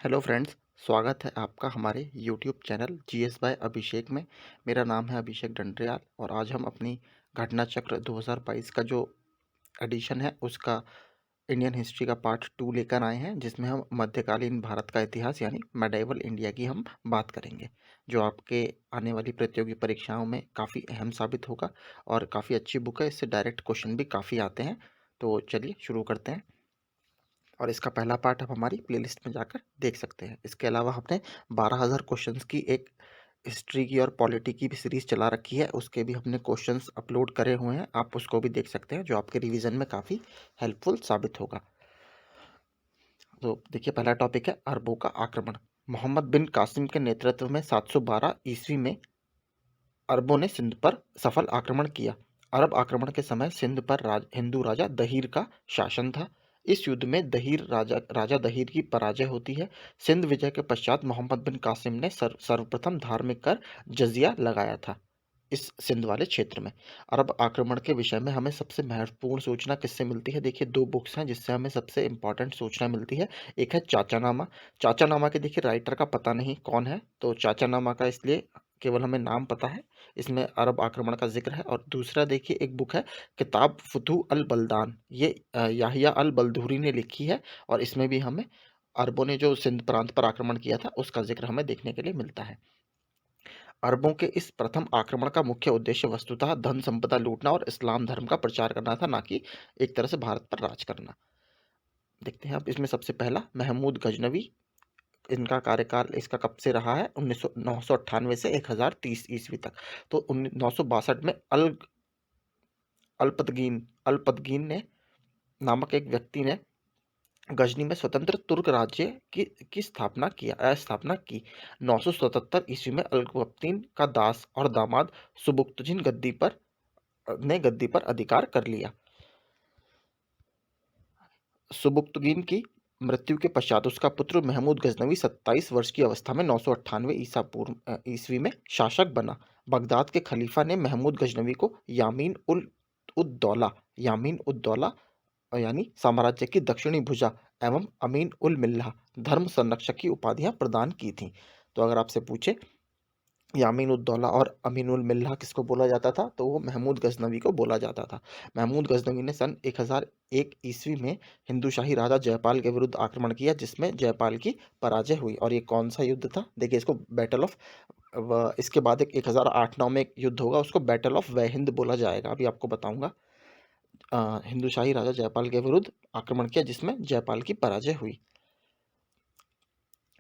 Hello friends, स्वागत है आपका हमारे यूट्यूब चैनल जीएस बाय अभिषेक में। मेरा नाम है अभिषेक डंडरियाल और आज हम अपनी घटना चक्र 2022 का जो एडिशन है उसका इंडियन हिस्ट्री का पार्ट 2 लेकर आए हैं, जिसमें हम मध्यकालीन भारत का इतिहास यानी मेडाइवल इंडिया की हम बात करेंगे, जो आपके आने वाली प्रतियोगी परीक्षाओं में काफ़ी अहम साबित होगा और काफ़ी अच्छी बुक है। इससे डायरेक्ट क्वेश्चन भी काफ़ी आते हैं। तो चलिए शुरू करते हैं और इसका पहला पार्ट आप हमारी प्लेलिस्ट में जाकर देख सकते हैं। इसके अलावा हमने 12,000 क्वेश्चंस की एक हिस्ट्री की और पॉलिटी की भी सीरीज़ चला रखी है, उसके भी हमने क्वेश्चंस अपलोड करे हुए हैं, आप उसको भी देख सकते हैं, जो आपके रिवीजन में काफ़ी हेल्पफुल साबित होगा। तो देखिए, पहला टॉपिक है अरबों का आक्रमण। मोहम्मद बिन कासिम के नेतृत्व में 712 ईस्वी में अरबों ने सिंध पर सफल आक्रमण किया। अरब आक्रमण के समय सिंध पर हिंदू राजा दहीर का शासन था। इस युद्ध में राजा दहीर की पराजय होती है। सिंध विजय के पश्चात मोहम्मद बिन कासिम ने सर्वप्रथम धार्मिक कर जजिया लगाया था इस सिंध वाले क्षेत्र में। अरब आक्रमण के विषय में हमें सबसे महत्वपूर्ण सूचना किससे मिलती है? देखिए, दो बुक्स हैं जिससे हमें सबसे इंपॉर्टेंट सूचना मिलती है। एक है चाचानामा। चाचानामा के देखिए राइटर का पता नहीं कौन है, तो चाचानामा का इसलिए केवल हमें नाम पता है, इसमें अरब आक्रमण का जिक्र है। और दूसरा देखिए, एक बुक है किताब फुतू अल बल्दान, ये याहिया अल बलदूरी ने लिखी है और इसमें भी हमें अरबों ने जो सिंध प्रांत पर आक्रमण किया था उसका जिक्र हमें देखने के लिए मिलता है। अरबों के इस प्रथम आक्रमण का मुख्य उद्देश्य वस्तुतः धन संपदा लूटना और इस्लाम धर्म का प्रचार करना था, ना कि एक तरह से भारत पर राज करना। देखते हैं अब इसमें सबसे पहला महमूद गजनवी। इनका कार्यकाल इसका कब से रहा है? 998 से 1030 ईस्वी तक। तो 962 में अल्पतगीन ने नामक एक व्यक्ति ने गजनी में स्वतंत्र तुर्क राज्य की स्थापना की। 977 ईस्वी में अल्पतगीन का दास और दामाद सुबुक्तजिन गद्दी पर अधिकार कर लिया। सुबुक्तगिन की मृत्यु के पश्चात उसका पुत्र महमूद गजनवी 27 वर्ष की अवस्था में 998 ईस्वी में शासक बना। बगदाद के खलीफा ने महमूद गजनवी को यामीन उद दौला यानी साम्राज्य की दक्षिणी भुजा एवं अमीन उल मिल्लाह धर्म संरक्षक की उपाधियां प्रदान की थीं। तो अगर आपसे पूछे यामीन उद दौला और अमीन उल मिल्लाह किसको बोला जाता था, तो वो महमूद गजनवी को बोला जाता था। महमूद गजनवी ने सन 1001 ईस्वी में हिंदू शाही राजा जयपाल के विरुद्ध आक्रमण किया, जिसमें जयपाल की पराजय हुई। और ये कौन सा युद्ध था? देखिए, इसको बैटल ऑफ इसके बाद एक 1008-9 में एक युद्ध होगा, उसको बैटल ऑफ वैहिंद बोला जाएगा, अभी आपको बताऊंगा। हिंदू शाही राजा जयपाल के विरुद्ध आक्रमण किया, जिसमें जयपाल की पराजय हुई।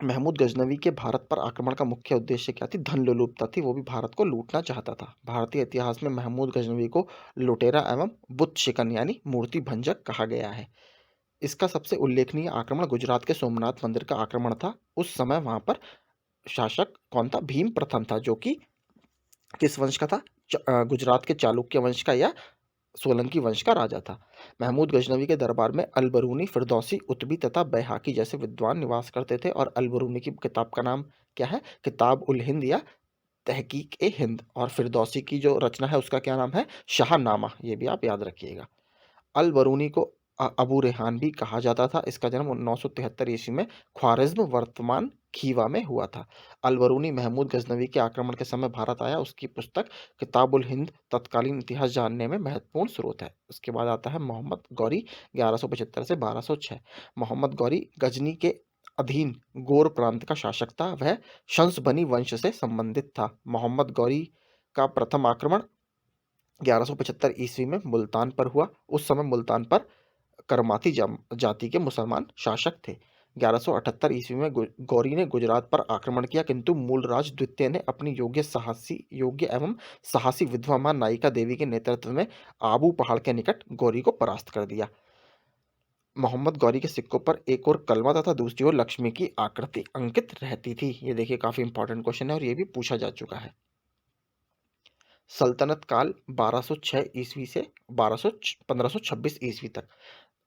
महमूद गजनवी के भारत पर आक्रमण का मुख्य उद्देश्य क्या थी? धन लोलुपता थी, वो भी भारत को लूटना चाहता था। भारतीय इतिहास में महमूद गजनवी को लुटेरा एवं बुत शिकन यानी मूर्ति भंजक कहा गया है। इसका सबसे उल्लेखनीय आक्रमण गुजरात के सोमनाथ मंदिर का आक्रमण था। उस समय वहां पर शासक कौन था? भीम प्रथम था, जो कि किस वंश का था? गुजरात के चालुक्य वंश का या सोलंकी वंश का राजा था। महमूद गजनवी के दरबार में अलबरूनी, फिरदौसी, उतबी तथा बैहाकी जैसे विद्वान निवास करते थे। और अलबरूनी की किताब का नाम क्या है? किताब उल हिंद या तहकीक ए हिंद। और फिरदौसी की जो रचना है उसका क्या नाम है? शाहनामा। ये भी आप याद रखिएगा। अल बरूनी को अबू रेहान भी कहा जाता था। इसका जन्म 973 ईस्वी में ख्वारिज्म वर्तमान खीवा में हुआ था। अल बरूनी महमूद गजनवी के आक्रमण के समय भारत आया। उसकी पुस्तक किताबुल हिंद तत्कालीन इतिहास जानने में महत्वपूर्ण स्रोत है। उसके बाद आता है मोहम्मद गौरी 1175 से 1206। मोहम्मद गौरी गजनी के अधीन गोर प्रांत का शासक था। वह शंस बनी वंश से संबंधित था। मोहम्मद गौरी का प्रथम आक्रमण 1175 ईस्वी में मुल्तान पर हुआ। उस समय मुल्तान पर करमाती जाति के मुसलमान शासक थे। 1178 ईस्वी में गौरी ने गुजरात पर आक्रमण किया, किंतु मूलराज द्वितीय ने अपनी योग्य एवं साहसी विधवा मां नायिका देवी के नेतृत्व में आबू पहाड़ के निकट गौरी को परास्त कर दिया। मोहम्मद गौरी के सिक्कों पर एक ओर कलमा तथा दूसरी ओर लक्ष्मी की आकृति अंकित रहती थी। ये देखिए, काफी इंपॉर्टेंट क्वेश्चन है और ये भी पूछा जा चुका है। सल्तनत काल 1206 ईस्वी से 1526 ईस्वी तक।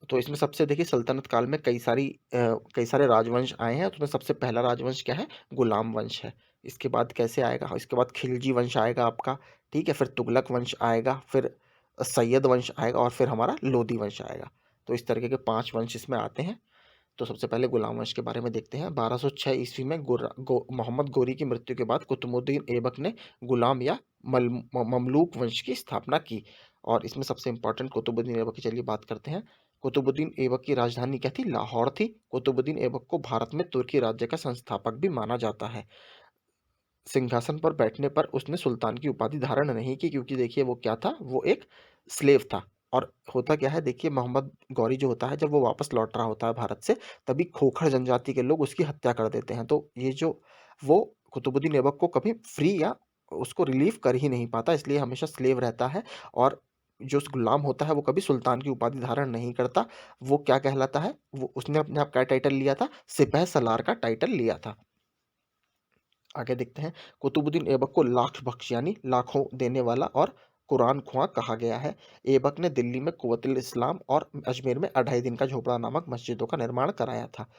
तो इसमें सबसे देखिए, सल्तनत काल में कई सारे राजवंश आए हैं। उसमें सबसे पहला राजवंश क्या है? गुलाम वंश है। इसके बाद कैसे आएगा? इसके बाद खिलजी वंश आएगा आपका, ठीक है। फिर तुगलक वंश आएगा, फिर सैयद वंश आएगा और फिर हमारा लोधी वंश आएगा। तो इस तरीके के 5 वंश इसमें आते हैं। तो सबसे पहले गुलाम वंश के बारे में देखते हैं। 1206 ईस्वी में मोहम्मद गोरी की मृत्यु के बाद कुतुबुद्दीन ऐबक ने गुलाम या ममलूक वंश की स्थापना की। और इसमें सबसे इंपॉर्टेंट कुतुबुद्दीन ऐबक की चलिए बात करते हैं। कुतुबुद्दीन ऐबक की राजधानी क्या थी? लाहौर थी। कुतुबुद्दीन ऐबक को भारत में तुर्की राज्य का संस्थापक भी माना जाता है। सिंहासन पर बैठने पर उसने सुल्तान की उपाधि धारण नहीं की, क्योंकि देखिए वो क्या था, वो एक स्लेव था। और होता क्या है, देखिए मोहम्मद गौरी जो होता है, जब वो वापस लौट रहा होता है भारत से, तभी खोखर जनजाति के लोग उसकी हत्या कर देते हैं। तो ये जो वो कुतुबुद्दीन ऐबक को कभी फ्री या उसको रिलीव कर ही नहीं पाता, इसलिए हमेशा स्लेव रहता है। और जो उस गुलाम होता है वो कभी सुल्तान की उपाधि धारण नहीं करता। वो क्या कहलाता है, वो उसने अपने आप क्या टाइटल लिया था? सिपह सलार का टाइटल लिया था। आगे देखते हैं। कुतुबुद्दीन ऐबक को लाख बख्श यानी लाखों देने वाला और कुरान ख्वां कहा गया है। ऐबक ने दिल्ली में कुव्वतुल इस्लाम और अजमेर में 2.5 दिन का झोपड़ा नामक मस्जिदों का निर्माण कराया था।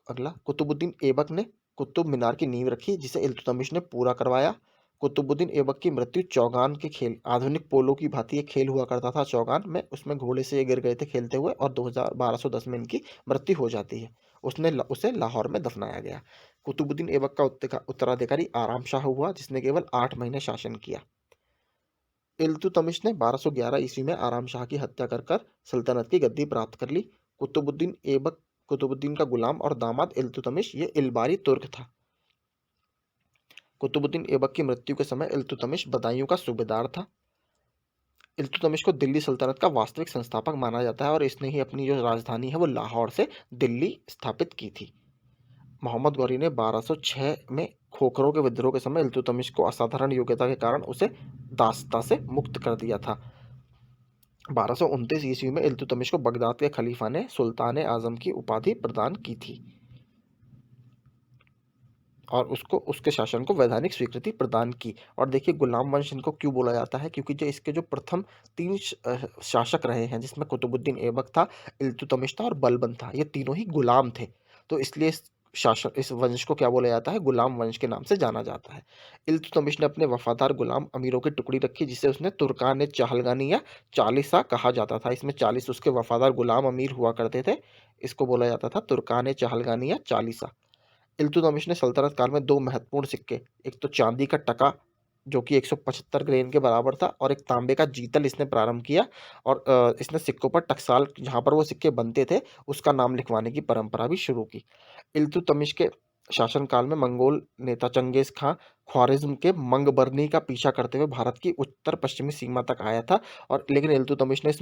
अगला, कुतुबुद्दीन ऐबक ने कुतुब मीनार की नींव रखी, जिसे इल्तुतमिश ने पूरा करवाया। कुतुबुद्दीन ऐबक की मृत्यु चौगान के खेल, आधुनिक पोलो की भांति एक खेल हुआ करता था चौगान में, उसमें घोड़े से ये गिर गए थे खेलते हुए, और 1210 में इनकी मृत्यु हो जाती है। उसे लाहौर में दफनाया गया। कुतुबुद्दीन ऐबक का उत्तराधिकारी आराम शाह हुआ, जिसने केवल 8 महीने शासन किया। इल्तुतमिश ने 1211 ईस्वी में आराम शाह की हत्या कर कर सल्तनत की गद्दी प्राप्त कर ली। कुतुबुद्दीन ऐबक कुतुबुद्दीन का गुलाम और दामाद इल्तुतमिश ये इल्बारी तुर्क था। कुतुबुद्दीन ऐबक की मृत्यु के समय इल्तुतमिश बदायूं का सूबेदार था। इल्तुतमिश को दिल्ली सल्तनत का वास्तविक संस्थापक माना जाता है, और इसने ही अपनी जो राजधानी है वो लाहौर से दिल्ली स्थापित की थी। मोहम्मद गौरी ने 1206 में खोखरों के विद्रोह के समय इल्तुतमिश को असाधारण योग्यता के कारण उसे दासता से मुक्त कर दिया था। 1229 ईस्वी में इल्तुतमिश को बगदाद के खलीफा ने सुल्तान आजम की उपाधि प्रदान की थी, और उसको उसके शासन को वैधानिक स्वीकृति प्रदान की। और देखिए गुलाम वंश इनको क्यों बोला जाता है, क्योंकि जो इसके जो प्रथम 3 शासक रहे हैं, जिसमें कुतुबुद्दीन ऐबक था, इल्तुतमिश था और बलबन था, ये तीनों ही गुलाम थे। तो इसलिए इस वंश को क्या बोला जाता है? गुलाम वंश के नाम से जाना जाता है। इल्तुतमिश ने अपने वफादार गुलाम अमीरों की टुकड़ी रखी, जिसे उसने तुर्कान चहलगानी या चालीसा कहा जाता था। इसमें 40 उसके वफादार गुलाम अमीर हुआ करते थे। इसको बोला जाता था तुर्कान चहलगानी या चालीसा। इल्तुतमिश ने सल्तनत काल में 2 महत्वपूर्ण सिक्के, एक तो चांदी का टका जो कि 175 ग्रेन के बराबर था, और एक तांबे का जीतल इसने प्रारंभ किया। और इसने सिक्कों पर टकसाल, जहाँ पर वो सिक्के बनते थे, उसका नाम लिखवाने की परंपरा भी शुरू की। इल्तुतमिश के शासनकाल में मंगोल नेता चंगेज खां ख्वारिज्म के मंगबरनी का पीछा करते हुए भारत की उत्तर पश्चिमी सीमा तक आया था। और लेकिन इल्तुतमिश ने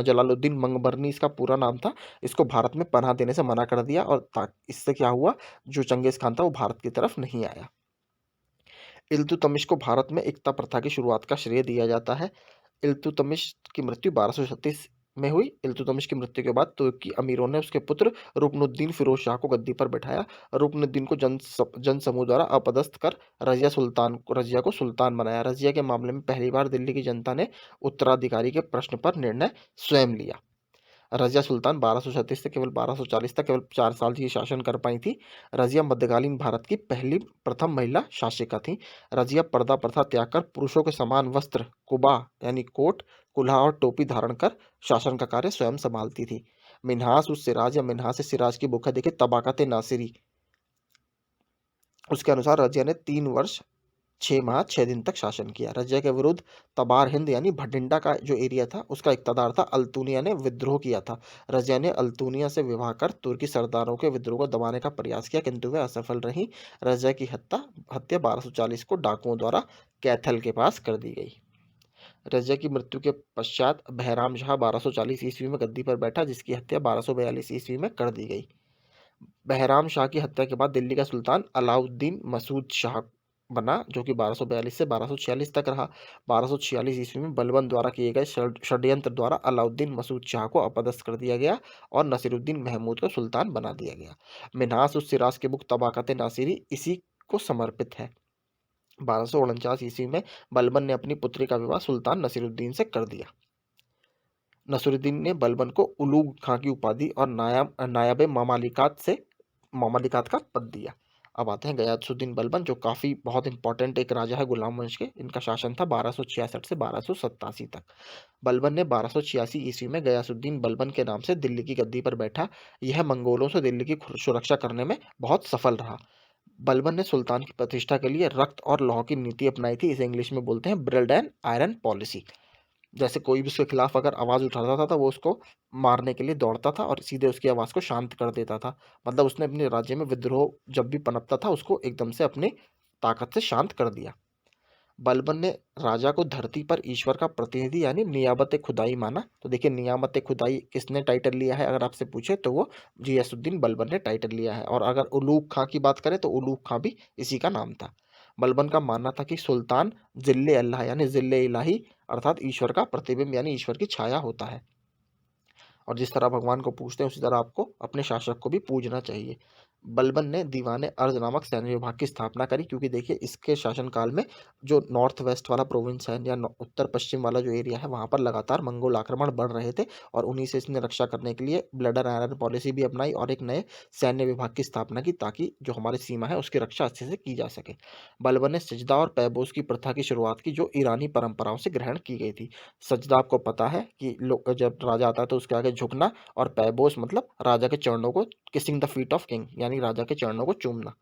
जलालुद्दीन मंगबरनी, इसका पूरा नाम था, इसको भारत में पनाह देने से मना कर दिया। और इससे क्या हुआ, जो चंगेज खान था वो भारत की तरफ नहीं आया। इल्तुतमिश को भारत में एकता प्रथा की शुरुआत का श्रेय दिया जाता है। इल्तुतमिश की मृत्यु 1236 में हुई। इल्तुतमिश की मृत्यु के बाद तुर्की अमीरों ने उसके पुत्र रुकनुद्दीन फिरोज शाह को गद्दी पर बैठाया। रुकनुद्दीन को जन समूह द्वारा अपदस्थ कर रजिया को सुल्तान बनाया। रजिया के मामले में पहली बार दिल्ली की जनता ने उत्तराधिकारी के प्रश्न पर निर्णय स्वयं लिया। रजिया सुल्तान 1236 से केवल 1240 तक केवल 4 साल ही शासन कर पाई थी। रजिया मध्यकालीन भारत की प्रथम महिला शासिका थी। रजिया पर्दा प्रथा त्याग कर पुरुषों के समान वस्त्र, कुबा यानी कोट, कुल्हा और टोपी धारण कर शासन का कार्य स्वयं संभालती थी। मिन्हास उस सिराज या मिन्हास से सिराज की बुक है, देखिए तबाकत नासिरी, उसके अनुसार रजिया ने 3 वर्ष 6 माह 6 दिन तक शासन किया। रजिया के विरुद्ध तबार हिंद यानी भटिंडा का जो एरिया था, उसका इक़्तिदार था अल्तुनिया ने विद्रोह किया था। रजिया ने अल्तुनिया से विवाह कर तुर्की सरदारों के विद्रोह को दबाने का प्रयास किया, किंतु वे असफल रहीं। रजिया की हत्या 1240 को डाकुओं द्वारा कैथल के पास कर दी गई। रजिया की मृत्यु के पश्चात बहराम शाह 1240 ईस्वी में गद्दी पर बैठा, जिसकी हत्या 1242 ईस्वी में कर दी गई। बहराम शाह की हत्या के बाद दिल्ली का सुल्तान अलाउद्दीन मसूद शाह बना, जो कि 1242 से 1246 तक रहा। 1246 ईस्वी में बलबन द्वारा किए गए षड्यंत्र द्वारा अलाउद्दीन मसूद शाह को अपदस्थ कर दिया गया और नसीरुद्दीन महमूद को सुल्तान बना दिया गया। मिन्हास उस सिराज की बुक तबाकत नासिरी इसी को समर्पित है। 1249 ईस्वी में बलबन ने अपनी पुत्री का विवाह सुल्तान नसीरुद्दीन से कर दिया। नसीरुद्दीन ने बलबन को उलूग खां की उपाधि और नायाब ममालिकात का पद दिया। अब आते हैं गयासुद्दीन बलबन, जो काफ़ी बहुत इंपॉर्टेंट एक राजा है गुलाम वंश के। इनका शासन था 1266 से 1287 तक। बलबन ने 1286 ईस्वी में गयासुद्दीन बलबन के नाम से दिल्ली की गद्दी पर बैठा। यह मंगोलों से दिल्ली की सुरक्षा करने में बहुत सफल रहा। बलबन ने सुल्तान की प्रतिष्ठा के लिए रक्त और लौह की नीति अपनाई थी। इसे इंग्लिश में बोलते हैं ब्लड एंड आयरन पॉलिसी। जैसे कोई भी उसके खिलाफ अगर आवाज़ उठाता था तो वो उसको मारने के लिए दौड़ता था और सीधे उसकी आवाज़ को शांत कर देता था। मतलब उसने अपने राज्य में विद्रोह जब भी पनपता था उसको एकदम से अपनी ताकत से शांत कर दिया। बलबन ने राजा को धरती पर ईश्वर का प्रतिनिधि यानी नियामत खुदाई माना। तो देखिए, नियामत खुदाई किसने टाइटल लिया है अगर आपसे पूछे तो वो जियासुद्दीन बलबन ने टाइटल लिया है। और अगर उलूग खां की बात करें तो उलूग खां भी इसी का नाम था। बलबन का मानना था कि सुल्तान जिल्ले अल्लाह यानी जिल्ले इलाही अर्थात ईश्वर का प्रतिबिंब यानी ईश्वर की छाया होता है, और जिस तरह भगवान को पूजते हैं उसी तरह आपको अपने शासक को भी पूजना चाहिए। बलबन ने दीवाने अर्ज नामक सैन्य विभाग की स्थापना करी, क्योंकि देखिए इसके शासनकाल में जो नॉर्थ वेस्ट वाला प्रोविंस है या उत्तर पश्चिम वाला जो एरिया है वहाँ पर लगातार मंगोल आक्रमण बढ़ रहे थे, और उन्हीं से इसने रक्षा करने के लिए ब्लड एंड आयरन पॉलिसी भी अपनाई और एक नए सैन्य विभाग की स्थापना की, ताकि जो हमारी सीमा है उसकी रक्षा अच्छे से की जा सके। बलबन ने सजदा और पैबोस की प्रथा की शुरुआत की, जो ईरानी परंपराओं से ग्रहण की गई थी। सजदा आपको पता है कि लोग जब राजा आता है तो उसके आगे झुकना, और पैबोस मतलब राजा के चरणों को, kissing the feet of king यानी राजा के चरणों को चूमना।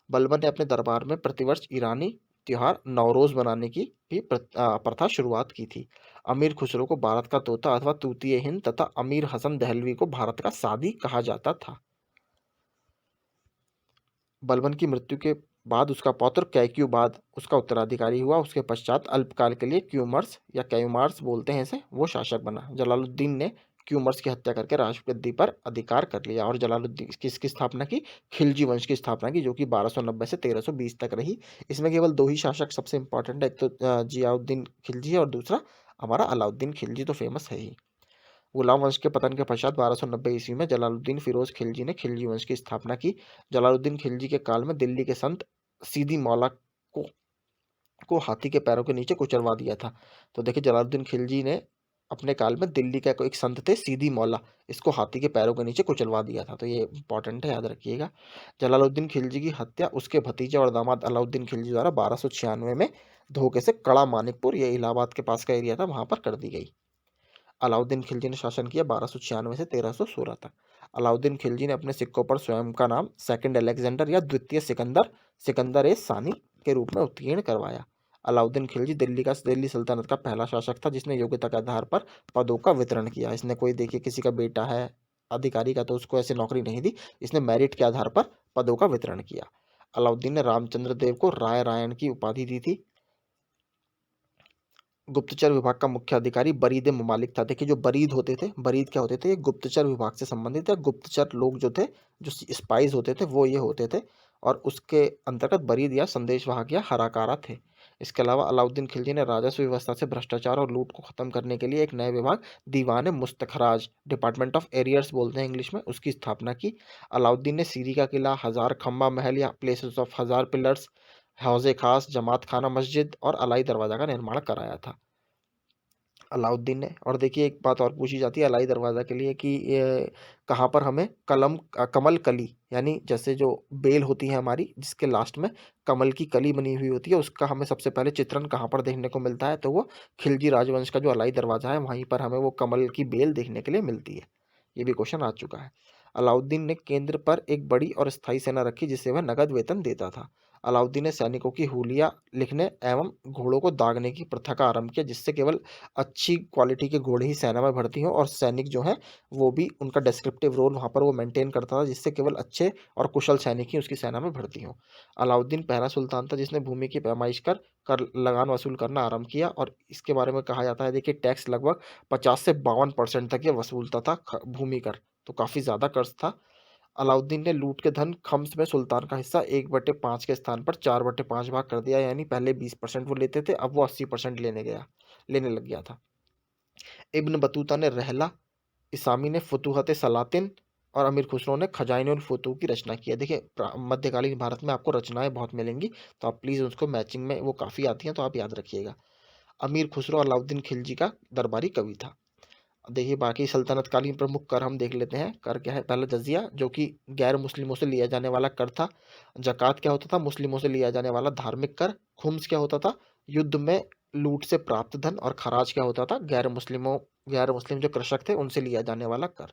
बलबन ने अपने दरबार में प्रतिवर्ष ईरानी त्योहार नवरोज मनाने की भी प्रथा शुरुआत की थी। अमीर खुसरो को भारत का तोता अथवा तूतीय हिंद तथा अमीर हसन दहलवी को भारत का सादी कहा जाता था। बलबन की मृत्यु के बाद उसका पौत्र कैक्यूबाद उसका उत्तराधिकारी हुआ। उसके पश्चात अल्पकाल के लिए क्यूमर्स या कैयुमार्स बोलते हैं इसे, वो शासक बना। जलालुद्दीन ने क्यूमर्स की हत्या करके राजगद्दी पर अधिकार कर लिया, और जलालुद्दीन किसकी स्थापना की? खिलजी वंश की स्थापना की, जो कि 1290 से 1320 तक रही। इसमें केवल दो ही शासक सबसे इंपॉर्टेंट है, एक तो जियाउद्दीन खिलजी है और दूसरा हमारा अलाउद्दीन खिलजी, तो फेमस है ही। गुलाम वंश के पतन के पश्चात 1290 ईस्वी में जलालुद्दीन फिरोज खिलजी ने खिलजी वंश की स्थापना की। जलालुद्दीन खिलजी के काल में दिल्ली के संत सीदी मौला को हाथी के पैरों के नीचे कुचलवा दिया था। तो देखिए, जलालुद्दीन खिलजी ने अपने काल में दिल्ली का कोई एक संत थे सीदी मौला, इसको हाथी के पैरों के नीचे कुचलवा दिया था। तो ये इंपॉर्टेंट है, याद रखिएगा। जलालुद्दीन खिलजी की हत्या उसके भतीजे और दामाद अलाउद्दीन खिलजी द्वारा 1296 में धोखे से कड़ा मानिकपुर, ये इलाहाबाद के पास का एरिया था, वहां पर कर दी गई। अलाउद्दीन खिलजी ने शासन किया 1296 से 1316 तक। अलाउद्दीन खिलजी ने अपने सिक्कों पर स्वयं का नाम सेकंड अलेक्जेंडर या द्वितीय सिकंदर, सिकंदर ए सानी के रूप में उत्तीर्ण करवाया। अलाउद्दीन खिलजी दिल्ली सल्तनत का पहला शासक था जिसने योग्यता के आधार पर पदों का वितरण किया। इसने कोई, देखिए किसी का बेटा है अधिकारी का, तो उसको ऐसे नौकरी नहीं दी, इसने मेरिट के आधार पर पदों का वितरण किया। अलाउद्दीन ने रामचंद्र देव को राय रायन की उपाधि दी थी। गुप्तचर विभाग का मुख्य अधिकारी बरीद ममालिक था। देखिए, जो बरीद होते थे, बरीद क्या होते थे? ये गुप्तचर विभाग से संबंधित है। गुप्तचर लोग जो थे, जो स्पाइस होते थे, वो ये होते थे, और उसके अंतर्गत बरीद या संदेशवाहक या हराकारा थे। इसके अलावा अलाउद्दीन खिलजी ने राजस्व व्यवस्था से भ्रष्टाचार और लूट को खत्म करने के लिए एक नए विभाग, दीवान मुस्तखराज, डिपार्टमेंट ऑफ एरियर्स बोलते हैं इंग्लिश में, उसकी स्थापना की। अलाउद्दीन ने सीरी का किला, हजार खम्बा महल या प्लेसेस ऑफ हजार पिलर्स, हौजे खास, जमात खाना मस्जिद और अलाई दरवाजा का निर्माण कराया था अलाउद्दीन ने। और देखिए, एक बात और पूछी जाती है अलाई दरवाज़ा के लिए कि ये कहाँ पर हमें कमल कली, यानी जैसे जो बेल होती है हमारी जिसके लास्ट में कमल की कली बनी हुई होती है, उसका हमें सबसे पहले चित्रण कहाँ पर देखने को मिलता है? तो वो खिलजी राजवंश का जो अलाई दरवाज़ा है वहीं पर हमें वो कमल की बेल देखने के लिए मिलती है। ये भी क्वेश्चन आ चुका है। अलाउद्दीन ने केंद्र पर एक बड़ी और स्थायी सेना रखी जिसे वह नगद वेतन देता था। अलाउद्दीन ने सैनिकों की हुलिया लिखने एवं घोड़ों को दागने की प्रथा का आरंभ किया, जिससे केवल अच्छी क्वालिटी के घोड़े ही सेना में भर्ती हों, और सैनिक जो हैं वो भी उनका डिस्क्रिप्टिव रोल वहाँ पर वो मेंटेन करता था, जिससे केवल अच्छे और कुशल सैनिक ही उसकी सेना में भर्ती हों। अलाउद्दीन पहला सुल्तान था जिसने भूमि की पैमाइश कर लगान वसूल करना आरंभ किया, और इसके बारे में कहा जाता है, देखिए टैक्स लगभग 50 से 52% तक ये वसूलता था, भूमि कर, तो काफ़ी ज़्यादा कर्ज था। अलाउद्दीन ने लूट के धन खम्स में सुल्तान का हिस्सा 1/5 के स्थान पर 4/5 भाग कर दिया, यानी पहले 20% वो लेते थे, अब वो 80% लेने लग गया था। इब्न बतूता ने रहला, इसामी ने फुतूहत सलातिन, और अमीर खुसरो ने खजाइनुल फुतूह की रचना की है। देखिए, मध्यकालीन भारत में आपको रचनाएं बहुत मिलेंगी, तो आप प्लीज़ उसको मैचिंग में वो काफ़ी आती हैं, तो आप याद रखिएगा। अमीर खुसरो अलाउद्दीन खिलजी का दरबारी कवि था। देखिए बाकी सल्तनतकालीन प्रमुख कर हम देख लेते हैं। कर क्या है? पहला जजिया, जो कि गैर मुस्लिमों से लिया जाने वाला कर था। जक़ात क्या होता था? मुस्लिमों से लिया जाने वाला धार्मिक कर। खुम्स क्या होता था? युद्ध में लूट से प्राप्त धन। और खराज क्या होता था? गैर मुस्लिम जो कृषक थे उनसे लिया जाने वाला कर।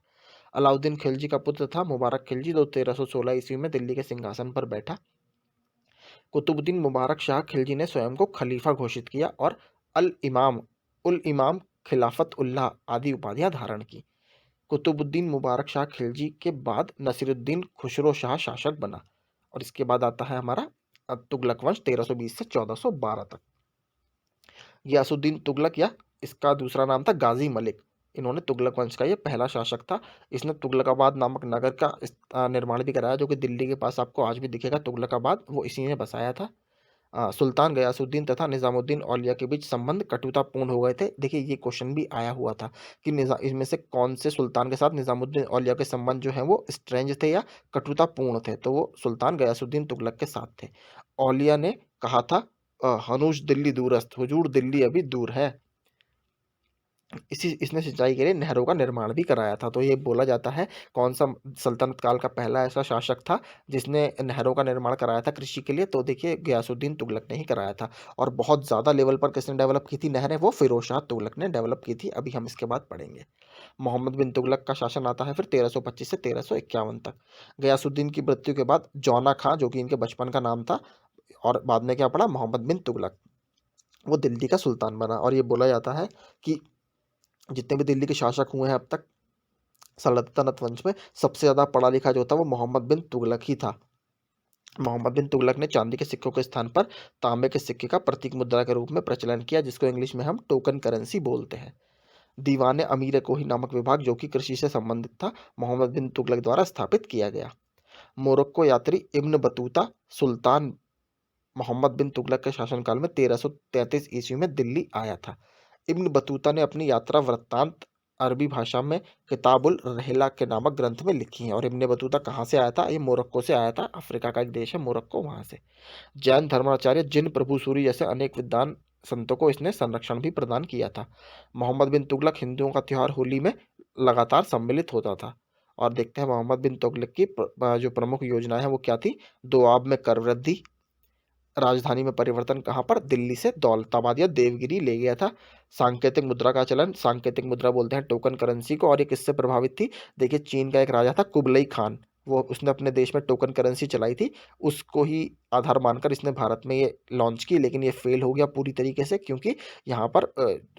अलाउद्दीन खिलजी का पुत्र था मुबारक खिलजी, जो 1316 ईस्वी में दिल्ली के सिंहासन पर बैठा। कुतुबुद्दीन मुबारक शाह खिलजी ने स्वयं को खलीफा घोषित किया और अल इमाम, उल इमाम, खिलाफत उल्लाह आदि उपाधियां धारण की। कुतुबुद्दीन मुबारक शाह खिलजी के बाद नसीरुद्दीन खुसरो शाह शासक बना। और इसके बाद आता है हमारा तुगलक वंश 1320 से 1412 तक। गियासुद्दीन तुगलक, या इसका दूसरा नाम था गाजी मलिक, इन्होंने तुगलक वंश का ये पहला शासक था। इसने तुगलकाबाद नामक नगर का निर्माण भी कराया, जो कि दिल्ली के पास आपको आज भी दिखेगा तुगलकाबाद, वो इसी ने बसाया था। सुल्तान गयासुद्दीन तथा निजामुद्दीन औलिया के बीच संबंध कटुतापूर्ण हो गए थे। देखिए ये क्वेश्चन भी आया हुआ था कि इसमें से कौन से सुल्तान के साथ निजामुद्दीन औलिया के संबंध जो है वो स्ट्रेंज थे या कटुतापूर्ण थे, तो वो सुल्तान गयासुद्दीन तुगलक के साथ थे। औलिया ने कहा था, हनूश दिल्ली दूरस्थ, हुजूर दिल्ली अभी दूर है। इसी इसने सिंचाई के लिए नहरों का निर्माण भी कराया था। तो ये बोला जाता है कौन सा सल्तनत काल का पहला ऐसा शासक था जिसने नहरों का निर्माण कराया था कृषि के लिए? तो देखिए गयासुद्दीन तुगलक ने ही कराया था। और बहुत ज़्यादा लेवल पर किसने डेवलप की थी नहरें? वो फिरोज शाह तुगलक ने डेवलप की थी। अभी हम इसके बाद पढ़ेंगे। मोहम्मद बिन तुगलक का शासन आता है फिर 1325 से 1351 तक। गयासुद्दीन की मृत्यु के बाद जौना खां, जो कि इनके बचपन का नाम था, और बाद में क्या पड़ा, मोहम्मद बिन तुगलक, वो दिल्ली का सुल्तान बना। और ये बोला जाता है कि जितने भी दिल्ली के शासक हुए हैं अब तक सल्तनत वंश में, सबसे ज़्यादा पढ़ा लिखा जो था वो मोहम्मद बिन तुगलक ही था। मोहम्मद बिन तुगलक ने चांदी के सिक्कों के स्थान पर तांबे के सिक्के का प्रतीक मुद्रा के रूप में प्रचलन किया, जिसको इंग्लिश में हम टोकन करेंसी बोलते हैं। दीवान अमीर कोही नामक विभाग, जो कि कृषि से संबंधित था, मोहम्मद बिन तुगलक द्वारा स्थापित किया गया। मोरक्को यात्री इब्न बतूता सुल्तान मोहम्मद बिन तुगलक के शासनकाल में 1333 ईस्वी में दिल्ली आया था। इब्न बतूता ने अपनी यात्रा वृत्तांत अरबी भाषा में किताबुल रहला के नामक ग्रंथ में लिखी है। और इब्न बतूता कहाँ से आया था? ये मोरक्को से आया था। अफ्रीका का एक देश है मोरक्को, वहाँ से। जैन धर्माचार्य जिन प्रभु सूरी जैसे अनेक विद्वान संतों को इसने संरक्षण भी प्रदान किया था। मोहम्मद बिन तुगलक हिंदुओं का त्यौहार होली में लगातार सम्मिलित होता था। और देखते हैं मोहम्मद बिन तुगलक की जो प्रमुख योजनाएं हैं वो क्या थी। दोआब में कर वृद्धि, राजधानी में परिवर्तन, कहाँ पर? दिल्ली से दौलताबाद या देवगिरी ले गया था। सांकेतिक मुद्रा का चलन, सांकेतिक मुद्रा बोलते हैं टोकन करेंसी को, और ये किससे प्रभावित थी? देखिए चीन का एक राजा था कुबलई खान, वो उसने अपने देश में टोकन करेंसी चलाई थी, उसको ही आधार मानकर इसने भारत में ये लॉन्च की, लेकिन ये फेल हो गया पूरी तरीके से, क्योंकि यहाँ पर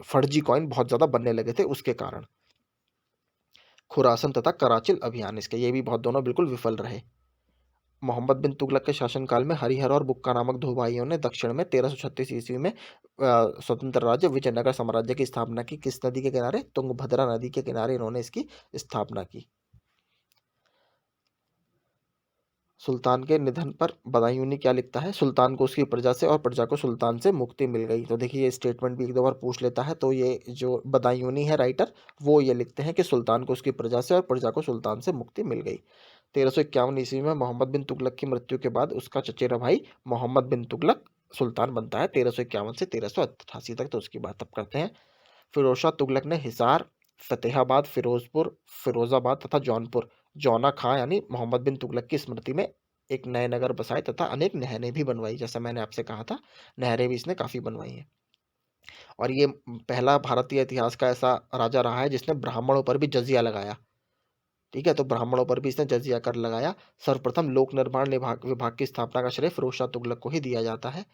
फर्जी कॉइन बहुत ज़्यादा बनने लगे थे उसके कारण। खुरासन तथा कराचिल अभियान इसके, ये भी बहुत दोनों बिल्कुल विफल रहे। मोहम्मद बिन तुगलक के शासनकाल में हरिहर और बुक्का नामक दो भाइयों ने दक्षिण में 1336 ईस्वी में स्वतंत्र राज्य विजयनगर साम्राज्य की स्थापना की। किस नदी के किनारे? तुंगभद्रा नदी के किनारे इन्होंने इसकी स्थापना की। सुल्तान के निधन पर बदायूंनी क्या लिखता है? सुल्तान को उसकी प्रजा से और प्रजा को सुल्तान से मुक्ति मिल गई। तो देखिए ये स्टेटमेंट भी एक दो बार पूछ लेता है, तो ये जो बदायूंनी है राइटर, वो ये लिखते हैं कि सुल्तान को उसकी प्रजा से और प्रजा को सुल्तान से मुक्ति मिल गई। 1351 ईस्वी में मोहम्मद बिन तुगलक की मृत्यु के बाद उसका चचेरा भाई मोहम्मद बिन तुगलक सुल्तान बनता है 1351 से 1388 तक। तो उसकी बात अब करते हैं। फिरोज शाह तुगलक ने हिसार, फतेहाबाद, फिरोजपुर, फिरोजाबाद तथा जौनपुर, जौना खां यानी मोहम्मद बिन तुगलक की स्मृति में एक नए नगर बसाए तथा अनेक नहरें भी बनवाई। जैसा मैंने आपसे कहा था, नहरें भी इसने काफ़ी बनवाई हैं। और ये पहला भारतीय इतिहास का ऐसा राजा रहा है जिसने ब्राह्मणों पर भी जजिया लगाया। ठीक है, तो ब्राह्मणों पर भी इसने जजिया कर लगाया। सर्वप्रथम लोक निर्माण विभाग विभाग की स्थापना का श्रेय फिरोज शाह तुगलक को ही दिया जाता है।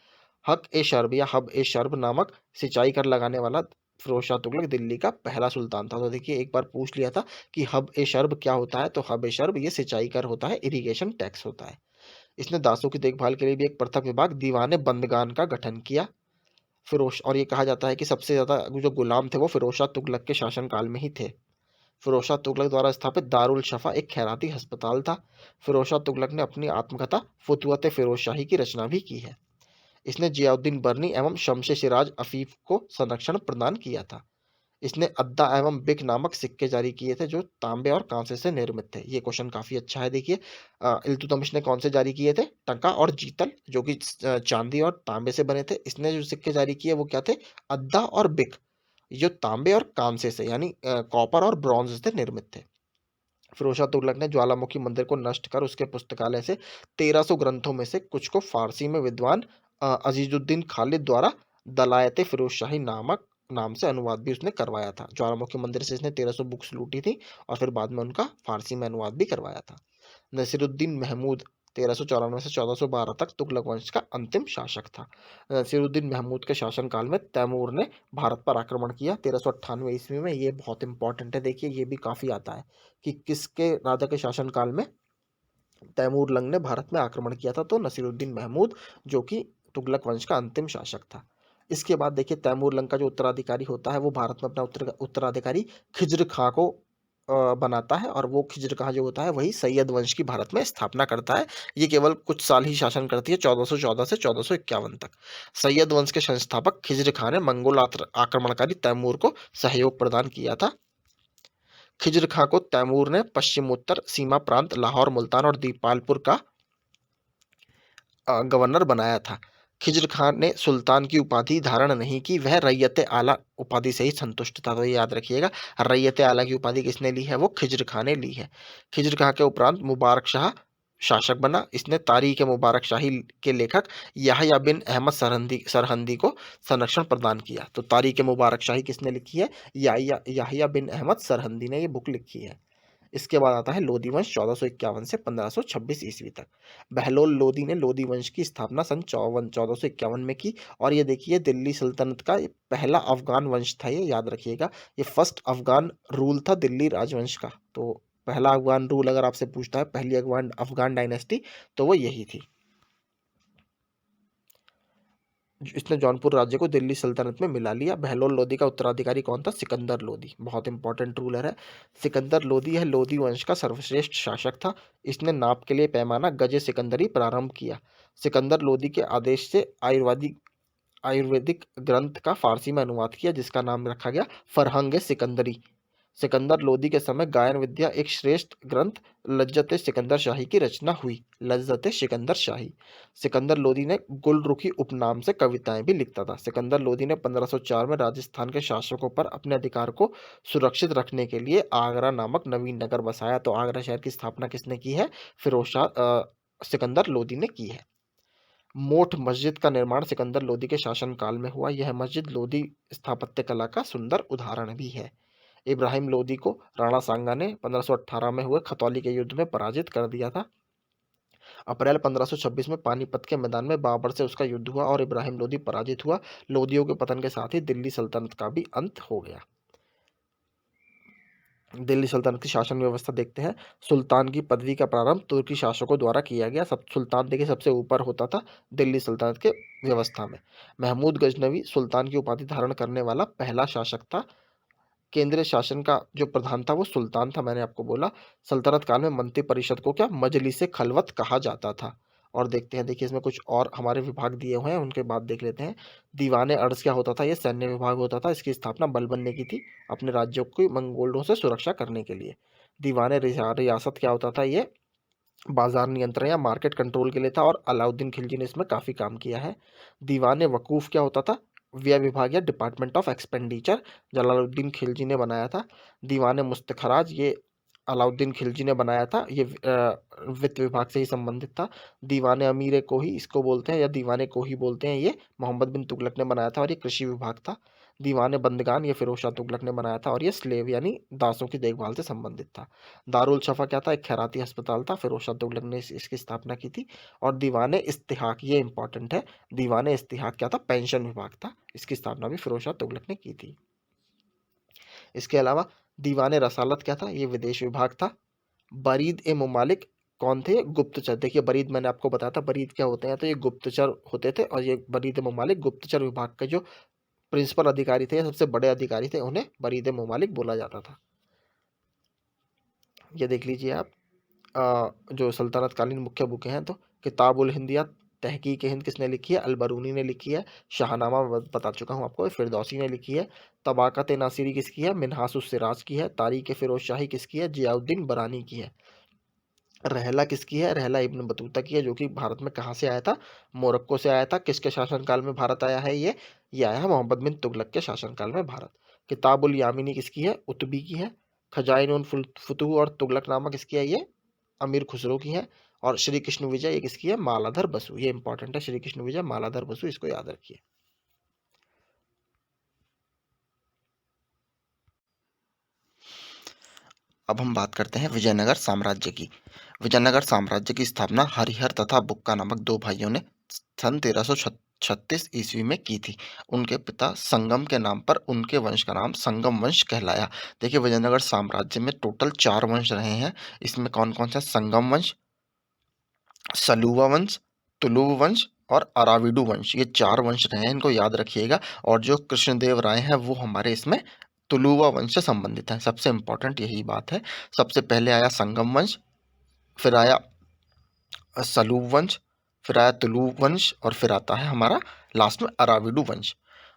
हक ए शर्ब या हब ए शर्ब नामक सिंचाई कर लगाने वाला फिरोज शाह तुगलक दिल्ली का पहला सुल्तान था। तो देखिए एक बार पूछ लिया था कि हब ए शर्ब क्या होता है, तो हब ए शर्ब ये सिंचाई कर होता है, इरिगेशन टैक्स होता है। इसने दासों की देखभाल के लिए भी एक पृथक विभाग दीवाने बंदगान का गठन किया। फिरोज, और ये कहा जाता है कि सबसे ज्यादा जो गुलाम थे वो फिरोज शाह तुगलक के शासनकाल में ही थे। फिरोज शाह तुगलक द्वारा स्थापित दारुल शफा एक खैराती अस्पताल था। फिरोज शाह तुगलक ने अपनी आत्मकथा फुतुवत फिरोज शाही की रचना भी की है। इसने जियाउद्दीन बर्नी एवं शमशे सिराज अफीफ को संरक्षण प्रदान किया था। इसने अद्दा एवं बिक नामक सिक्के जारी किए थे जो तांबे और कांसे से निर्मित थे। ये क्वेश्चन काफी अच्छा है। देखिए इल्तुतमिश ने कौन से जारी किए थे? टंका और जीतल, जो कि चांदी और तांबे से बने थे। इसने जो सिक्के जारी किए वो क्या थे? अद्दा और बिक। जो तांबे और कांसे से यानी कॉपर और ब्रॉन्ज से निर्मित थे। फिरोज शाह तुगलक ने ज्वालामुखी मंदिर को नष्ट कर उसके पुस्तकालय से 1300 ग्रंथों में से कुछ को फारसी में विद्वान अजीजुद्दीन खालिद द्वारा दलायत फिरोज शाही नामक नाम से अनुवाद भी उसने करवाया था। ज्वालामुखी मंदिर से इसने 1300 बुक्स लूटी थी और फिर बाद में उनका फारसी में अनुवाद भी करवाया था। नसीरुद्दीन महमूद 1394 से 1412 तक तुगलक वंश का अंतिम शासक था। नसीरुद्दीन महमूद के शासनकाल में तैमूर ने भारत पर आक्रमण किया 1398 ईस्वी में। ये बहुत इंपॉर्टेंट है, देखिए ये भी काफी आता है कि किसके राजा के शासनकाल में तैमूर लंग ने भारत में आक्रमण किया था। तो नसीरुद्दीन महमूद जो कि तुगलक वंश का अंतिम शासक था। इसके बाद देखिए तैमूर लंग का जो उत्तराधिकारी होता है वो भारत में अपना उत्तराधिकारी खिज्र खां को बनाता है और वो खिज्र खां जो होता है वही सैयद वंश की भारत में स्थापना करता है। ये केवल कुछ साल ही शासन करती है 1414 से 1451 तक। सैयद वंश के संस्थापक खिज्र खां ने मंगोल आक्रमणकारी तैमूर को सहयोग प्रदान किया था। खिज्र खां को तैमूर ने पश्चिमोत्तर सीमा प्रांत लाहौर, मुल्तान और दीपालपुर का गवर्नर बनाया था। खिज्र खान ने सुल्तान की उपाधि धारण नहीं की, वह रैयत आला उपाधि से ही संतुष्ट था। तो ये याद रखिएगा, रैयत आला की उपाधि किसने ली है? वो खिज्र खान ने ली है। खिज्र खां के उपरांत मुबारक शाह शासक बना। इसने तारीख मुबारक शाही के लेखक याहया बिन अहमद सरहंदी को संरक्षण प्रदान किया। तो तारीख मुबारक शाही किसने लिखी है? याहया बिन अहमद सरहंदी ने ये बुक लिखी है। इसके बाद आता है लोधी वंश 1451 से 1526 ईस्वी तक। बहलोल लोधी ने लोधी वंश की स्थापना सन 1451 में की और ये देखिए दिल्ली सल्तनत का पहला अफगान वंश था। ये याद रखिएगा, ये फर्स्ट अफगान रूल था दिल्ली राजवंश का। तो पहला अफगान रूल अगर आपसे पूछता है, पहली अफगान अफगान डायनेस्टी, तो वो यही थी। इसने जौनपुर राज्य को दिल्ली सल्तनत में मिला लिया। बहलोल लोधी का उत्तराधिकारी कौन था? सिकंदर लोधी। बहुत इंपॉर्टेंट रूलर है सिकंदर लोधी। यह लोधी वंश का सर्वश्रेष्ठ शासक था। इसने नाप के लिए पैमाना गजे सिकंदरी प्रारंभ किया। सिकंदर लोधी के आदेश से आयुर्वेदिक ग्रंथ का फारसी में अनुवाद किया जिसका नाम रखा गया फरहंग सिकंदरी। सिकंदर लोदी के समय गायन विद्या एक श्रेष्ठ ग्रंथ लज्जत सिकंदर शाही की रचना हुई। लज्जत सिकंदर शाही। सिकंदर लोदी ने गुलरुखी उपनाम से कविताएं भी लिखता था। सिकंदर लोदी ने 1504 में राजस्थान के शासकों पर अपने अधिकार को सुरक्षित रखने के लिए आगरा नामक नवीन नगर बसाया। तो आगरा शहर की स्थापना किसने की है? फिरोज शाह सिकंदर लोदी ने की है। मोठ मस्जिद का निर्माण सिकंदर लोदी के शासनकाल में हुआ। यह मस्जिद लोदी स्थापत्य कला का सुंदर उदाहरण भी है। इब्राहिम लोदी को राणा सांगा ने 1518 में हुए खतौली के युद्ध में पराजित कर दिया था। अप्रैल 1526 में पानीपत के मैदान में बाबर से उसका युद्ध हुआ और इब्राहिम लोदी पराजित हुआ। लोदियों के पतन के साथ ही दिल्ली सल्तनत का भी अंत हो गया। दिल्ली सल्तनत की शासन व्यवस्था देखते हैं। सुल्तान की पदवी का प्रारंभ तुर्की शासकों द्वारा किया गया। सब सुल्तान देखिए सबसे ऊपर होता था दिल्ली सल्तनत के व्यवस्था में। महमूद गजनवी सुल्तान की उपाधि धारण करने वाला पहला शासक था। केंद्रीय शासन का जो प्रधान था वो सुल्तान था, मैंने आपको बोला। सल्तनत काल में मंत्री परिषद को क्या मजलिस खलवत कहा जाता था। और देखते हैं, देखिए इसमें कुछ और हमारे विभाग दिए हुए हैं, उनके बाद देख लेते हैं। दीवाने अर्ज क्या होता था? ये सैन्य विभाग होता था। इसकी स्थापना बलबन ने की थी अपने राज्यों की मंगोलों से सुरक्षा करने के लिए। दीवाने रियासत क्या होता था? ये बाजार नियंत्रण या मार्केट कंट्रोल के लिए था और अलाउद्दीन खिलजी ने इसमें काफ़ी काम किया है। दीवान वकूफ़ क्या होता था? व्यय विभाग या department of expenditure Jalaluddin Khilji ने बनाया था। दीवान मुस्तखराज ये अलाउद्दीन खिलजी ने बनाया था। ये वित्त विभाग से ही संबंधित था। दीवान अमीर कोही इसको बोलते हैं या दीवाने कोही बोलते हैं, ये मोहम्मद बिन तुगलक ने बनाया था और ये कृषि विभाग था। दीवान बंदगान ये फिरोज शाह तुगलक ने बनाया था और ये स्लेव यानी दासों की देखभाल से संबंधित था। दारुल शफा क्या था? एक खैराती अस्पताल था। फिरोज शाह तुगलक ने इसकी स्थापना की थी। और दीवान इस्तिहाक ये इंपॉर्टेंट है। दीवान इस्तिहाक क्या था? पेंशन विभाग था। इसकी स्थापना भी फिरोज शाह तुगलक ने की थी। इसके अलावा दीवान रसालत क्या था? ये विदेश विभाग था। बरीद ए ममालिक कौन थे? गुप्तचर। देखिए बरीद मैंने आपको बताया था बरीद क्या होते हैं, तो ये गुप्तचर होते थे और ये बरीद ए ममालिक गुप्तचर विभाग के जो प्रिंसिपल अधिकारी थे, सबसे बड़े अधिकारी थे, उन्हें बरीद ए ममालिक बोला जाता था। ये देख लीजिए आप जो सल्तनत कालीन मुख्य बुकें हैं, तो किताबुल हिंदिया तहकीक हिंद किसने लिखी है? अलबरूनी ने लिखी है। शाहनामा बता चुका हूँ आपको, फिरदौसी ने लिखी है। तबाकत नासिरी किसकी है? मिन्हास सिराज की है। तारीख फिरोज शाही किसकी है? जियाउद्दीन बरानी की है। रहला किसकी है? रहला इब्न बतूता की है, जो कि भारत में कहाँ से आया था? मोरक्को से आया था। किसके शासनकाल में भारत आया है ये? आया है मोहम्मद बिन तुगलक के शासनकाल में भारत। किताबुल यामिनी किसकी है? उतबी की है। खजाइनुन फुतूह और तुगलक नामा किसकी है? ये अमीर खुसरो की है। और श्री कृष्ण विजय ये किसकी है? मालाधर बसु। ये इंपॉर्टेंट है, श्री कृष्ण विजय मालाधर बसु, इसको याद रखिए। अब हम बात करते हैं विजयनगर साम्राज्य की। विजयनगर साम्राज्य की स्थापना हरिहर तथा बुक्का नामक दो भाइयों ने सन 1336 ईस्वी में की थी। उनके पिता संगम के नाम पर उनके वंश का नाम संगम वंश कहलाया। देखिए, विजयनगर साम्राज्य में टोटल 4 वंश रहे हैं। इसमें कौन कौन से? संगम वंश, सलूवा वंश, तुलुव वंश और अराविडु वंश। ये 4 वंश रहे हैं, इनको याद रखिएगा। और जो कृष्णदेव राय हैं वो हमारे इसमें तुलुवा वंश से संबंधित हैं। सबसे इंपॉर्टेंट यही बात है। सबसे पहले आया संगम वंश, फिर आया सलूब वंश, फिर आया तुलुव वंश और फिर आता है हमारा लास्ट में अराविडु वंश।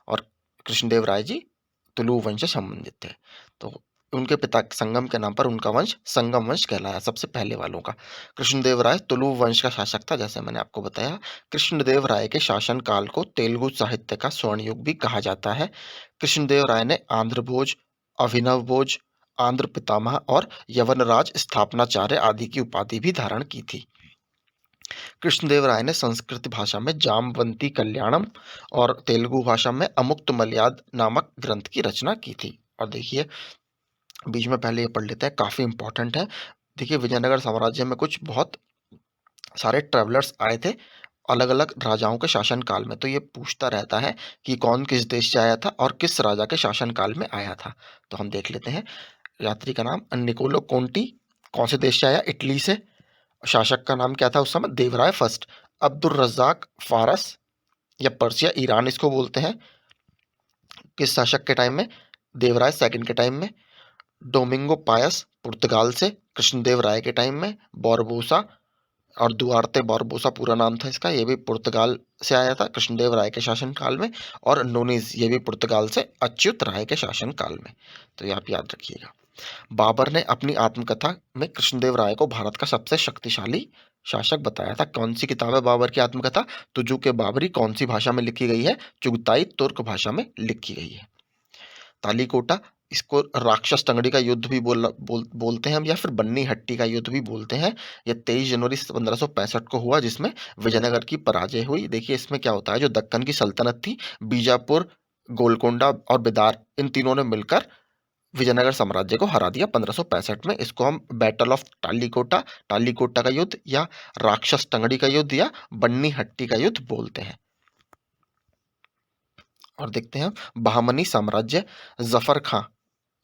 और कृष्णदेव राय जी तुलुव वंश से संबंधित थे। तो उनके पिता संगम के नाम पर उनका वंश संगम वंश कहलाया, सबसे पहले वालों का। कृष्णदेव राय तुलुव वंश का शासक था, जैसे मैंने आपको बताया। कृष्णदेव राय के शासन काल को तेलुगु साहित्य का स्वर्ण युग भी कहा जाता है। कृष्णदेव राय ने आंध्र भोज, अभिनव भोज, आंध्र पितामह और यवनराज स्थापनाचार्य आदि की उपाधि भी धारण की थी। कृष्णदेव राय ने संस्कृत भाषा में जामवंती कल्याणम और तेलुगु भाषा में अमुक्त मलयाद नामक ग्रंथ की रचना की थी। और देखिए, बीच में पहले ये पढ़ लेते हैं, काफ़ी इंपॉर्टेंट है। देखिए, विजयनगर साम्राज्य में कुछ बहुत सारे ट्रेवलर्स आए थे अलग अलग राजाओं के शासन काल में। तो ये पूछता रहता है कि कौन किस देश से आया था और किस राजा के शासन काल में आया था। तो हम देख लेते हैं। यात्री का नाम निकोलो कोंटी, कौन से देश से आया? इटली से। शासक का नाम क्या था उस समय? देवराय फर्स्ट। अब्दुल रज्जाक फारस या पर्सिया ईरान इसको बोलते हैं, किस शासक के टाइम में? देवराय सेकंड के टाइम में। डोमिंगो पायस पुर्तगाल से, कृष्णदेव राय के टाइम में। बारबोसा और दुआर्ते बारबोसा पूरा नाम था इसका, ये भी पुर्तगाल से आया था कृष्णदेव राय के शासन काल में। और नोनीज ये भी पुर्तगाल से, अच्युत राय के शासन काल में। तो ये आप याद रखिएगा। बाबर ने अपनी आत्मकथा में कृष्णदेव राय को भारत का सबसे शक्तिशाली शासक बताया था। कौन सी किताब है बाबर की आत्मकथा? तुजु के बाबरी। कौन सी भाषा में लिखी गई है? चुगताई तुर्क भाषा में लिखी गई है। तालीकोटा, इसको राक्षस टंगड़ी का युद्ध भी बोलते हैं हम, या फिर बन्नी हट्टी का युद्ध भी बोलते हैं। यह 23 जनवरी 1565 को हुआ, जिसमें विजयनगर की पराजय हुई। देखिए, इसमें क्या होता है, जो दक्कन की सल्तनत थी, बीजापुर, गोलकोंडा और बिदार, इन तीनों ने मिलकर विजयनगर साम्राज्य को हरा दिया 1565 में। इसको हम बैटल ऑफ टालीकोटा, टालीकोटा का युद्ध, या राक्षस टंगड़ी का युद्ध, या बन्नी हट्टी का युद्ध बोलते हैं। और देखते हैं बहामनी साम्राज्य। जफर खां,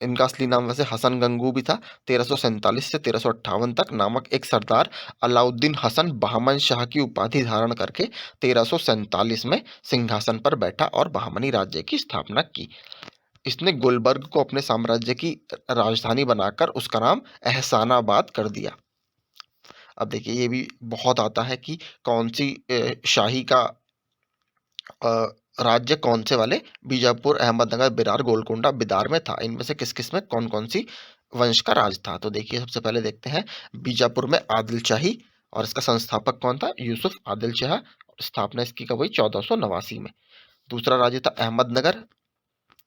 इनका असली नाम वैसे हसन गंगू भी था। 1347 से 1358 तक नामक एक सरदार अलाउद्दीन हसन बहामन शाह की उपाधि धारण करके 1347 में सिंहासन पर बैठा और बहामनी राज्य की स्थापना की। इसने गुलबर्ग को अपने साम्राज्य की राजधानी बनाकर उसका नाम एहसानाबाद कर दिया। अब देखिए, ये भी बहुत आता है कि कौन सी शाही का राज्य कौन से वाले? बीजापुर, अहमदनगर, बिरार, गोलकोंडा, बिदार में था। इनमें से किस किस में कौन कौन सी वंश का राज था? तो देखिए, सबसे पहले देखते हैं। बीजापुर में आदिल शाही, और इसका संस्थापक कौन था? यूसुफ आदिल शाह। स्थापना इसकी कब हुई? 1489 में। दूसरा राज्य था अहमदनगर।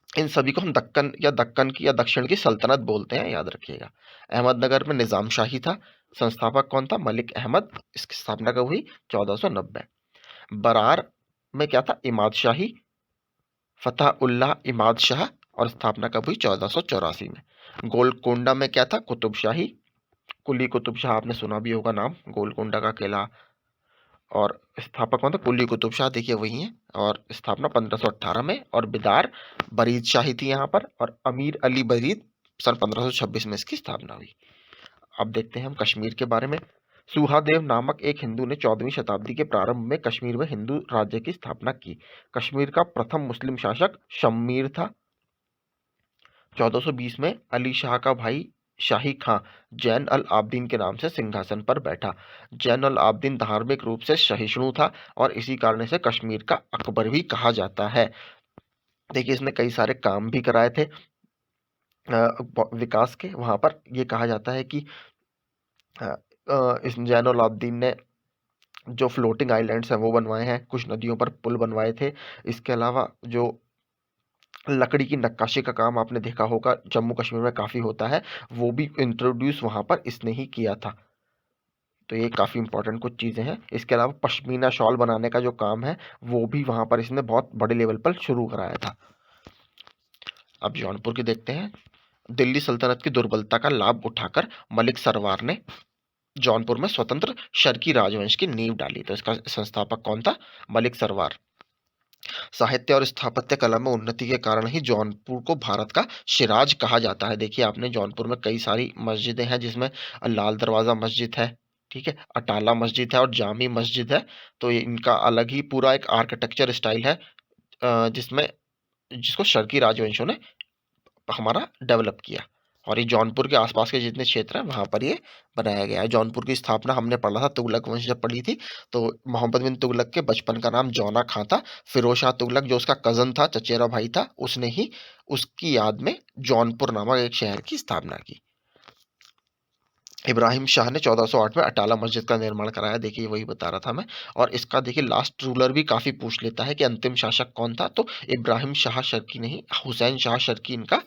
इन सभी को हम दक्कन की या दक्षिण की सल्तनत बोलते हैं, याद रखिएगा। अहमदनगर में निजाम शाही था। संस्थापक कौन था? मलिक अहमद। इसकी स्थापना कब हुई? 1490। बरार में क्या था? इमाद शाही, फतह उल्लाह इमाद शाह। और स्थापना कब हुई? 1484 में। गोलकोंडा में क्या था? कुतुब शाही, कुली कुतुब शाह, आपने सुना भी होगा नाम, गोलकोंडा का किला। और स्थापक कौन था? कुली कुतुब शाह, देखिए वही है। और स्थापना 1518 में। और बिदार बरीद शाही थी यहाँ पर, और अमीर अली बरीद सन 1526 में इसकी स्थापना हुई। अब देखते हैं हम कश्मीर के बारे में। सुहादेव नामक एक हिंदू ने 14वीं शताब्दी के प्रारंभ में कश्मीर में हिंदू राज्य की स्थापना की। कश्मीर का प्रथम मुस्लिम शासक शम्मीर था। 1420 में अली शाह का भाई शाही खां जैन अल आब्दीन के नाम से सिंहासन पर बैठा। जैन अल आब्दीन धार्मिक रूप से सहिष्णु था, और इसी कारण से कश्मीर का अकबर भी कहा जाता है। देखिए, इसने कई सारे काम भी कराए थे विकास के। वहां पर ये कहा जाता है कि इस जैन अल आब्दीन ने जो फ्लोटिंग आइलैंड्स हैं वो बनवाए हैं, कुछ नदियों पर पुल बनवाए थे। इसके अलावा जो लकड़ी की नक्काशी का काम आपने देखा होगा जम्मू कश्मीर में काफ़ी होता है, वो भी इंट्रोड्यूस वहाँ पर इसने ही किया था। तो ये काफ़ी इंपॉर्टेंट कुछ चीज़ें हैं। इसके अलावा पश्मीना शॉल बनाने का जो काम है वो भी वहाँ पर इसने बहुत बड़े लेवल पर शुरू कराया था। अब जौनपुर की देखते हैं। दिल्ली सल्तनत की दुर्बलता का लाभ उठाकर मलिक सरवार ने जौनपुर में स्वतंत्र शर्की राजवंश की नींव डाली। तो इसका संस्थापक कौन था? मलिक सरवार। साहित्य और स्थापत्य कला में उन्नति के कारण ही जौनपुर को भारत का शिराज कहा जाता है। देखिए आपने जौनपुर में कई सारी मस्जिदें हैं जिसमें लाल दरवाज़ा मस्जिद है, ठीक है, अटाला मस्जिद है और जामी मस्जिद है। तो ये इनका अलग ही पूरा एक आर्किटेक्चर स्टाइल है, जिसमें जिसको शर्की राजवंशों ने हमारा डेवलप किया। और ये जौनपुर के आसपास के जितने क्षेत्र हैं वहाँ पर ये बनाया गया है। जौनपुर की स्थापना हमने पढ़ा था, तुगलक वंश जब पढ़ी थी, तो मोहम्मद बिन तुगलक के बचपन का नाम जौना खां था। फिरोज शाह तुगलक जो उसका कज़न था, चचेरा भाई था, उसने ही उसकी याद में जौनपुर नामक एक शहर की स्थापना की। इब्राहिम शाह ने 1408 में अटाला मस्जिद का निर्माण कराया। देखिए वही बता रहा था मैं। और इसका देखिए लास्ट रूलर भी काफ़ी पूछ लेता है कि अंतिम शासक कौन था, तो इब्राहिम शाह शर्की नहीं, हुसैन शाह शर्की इनका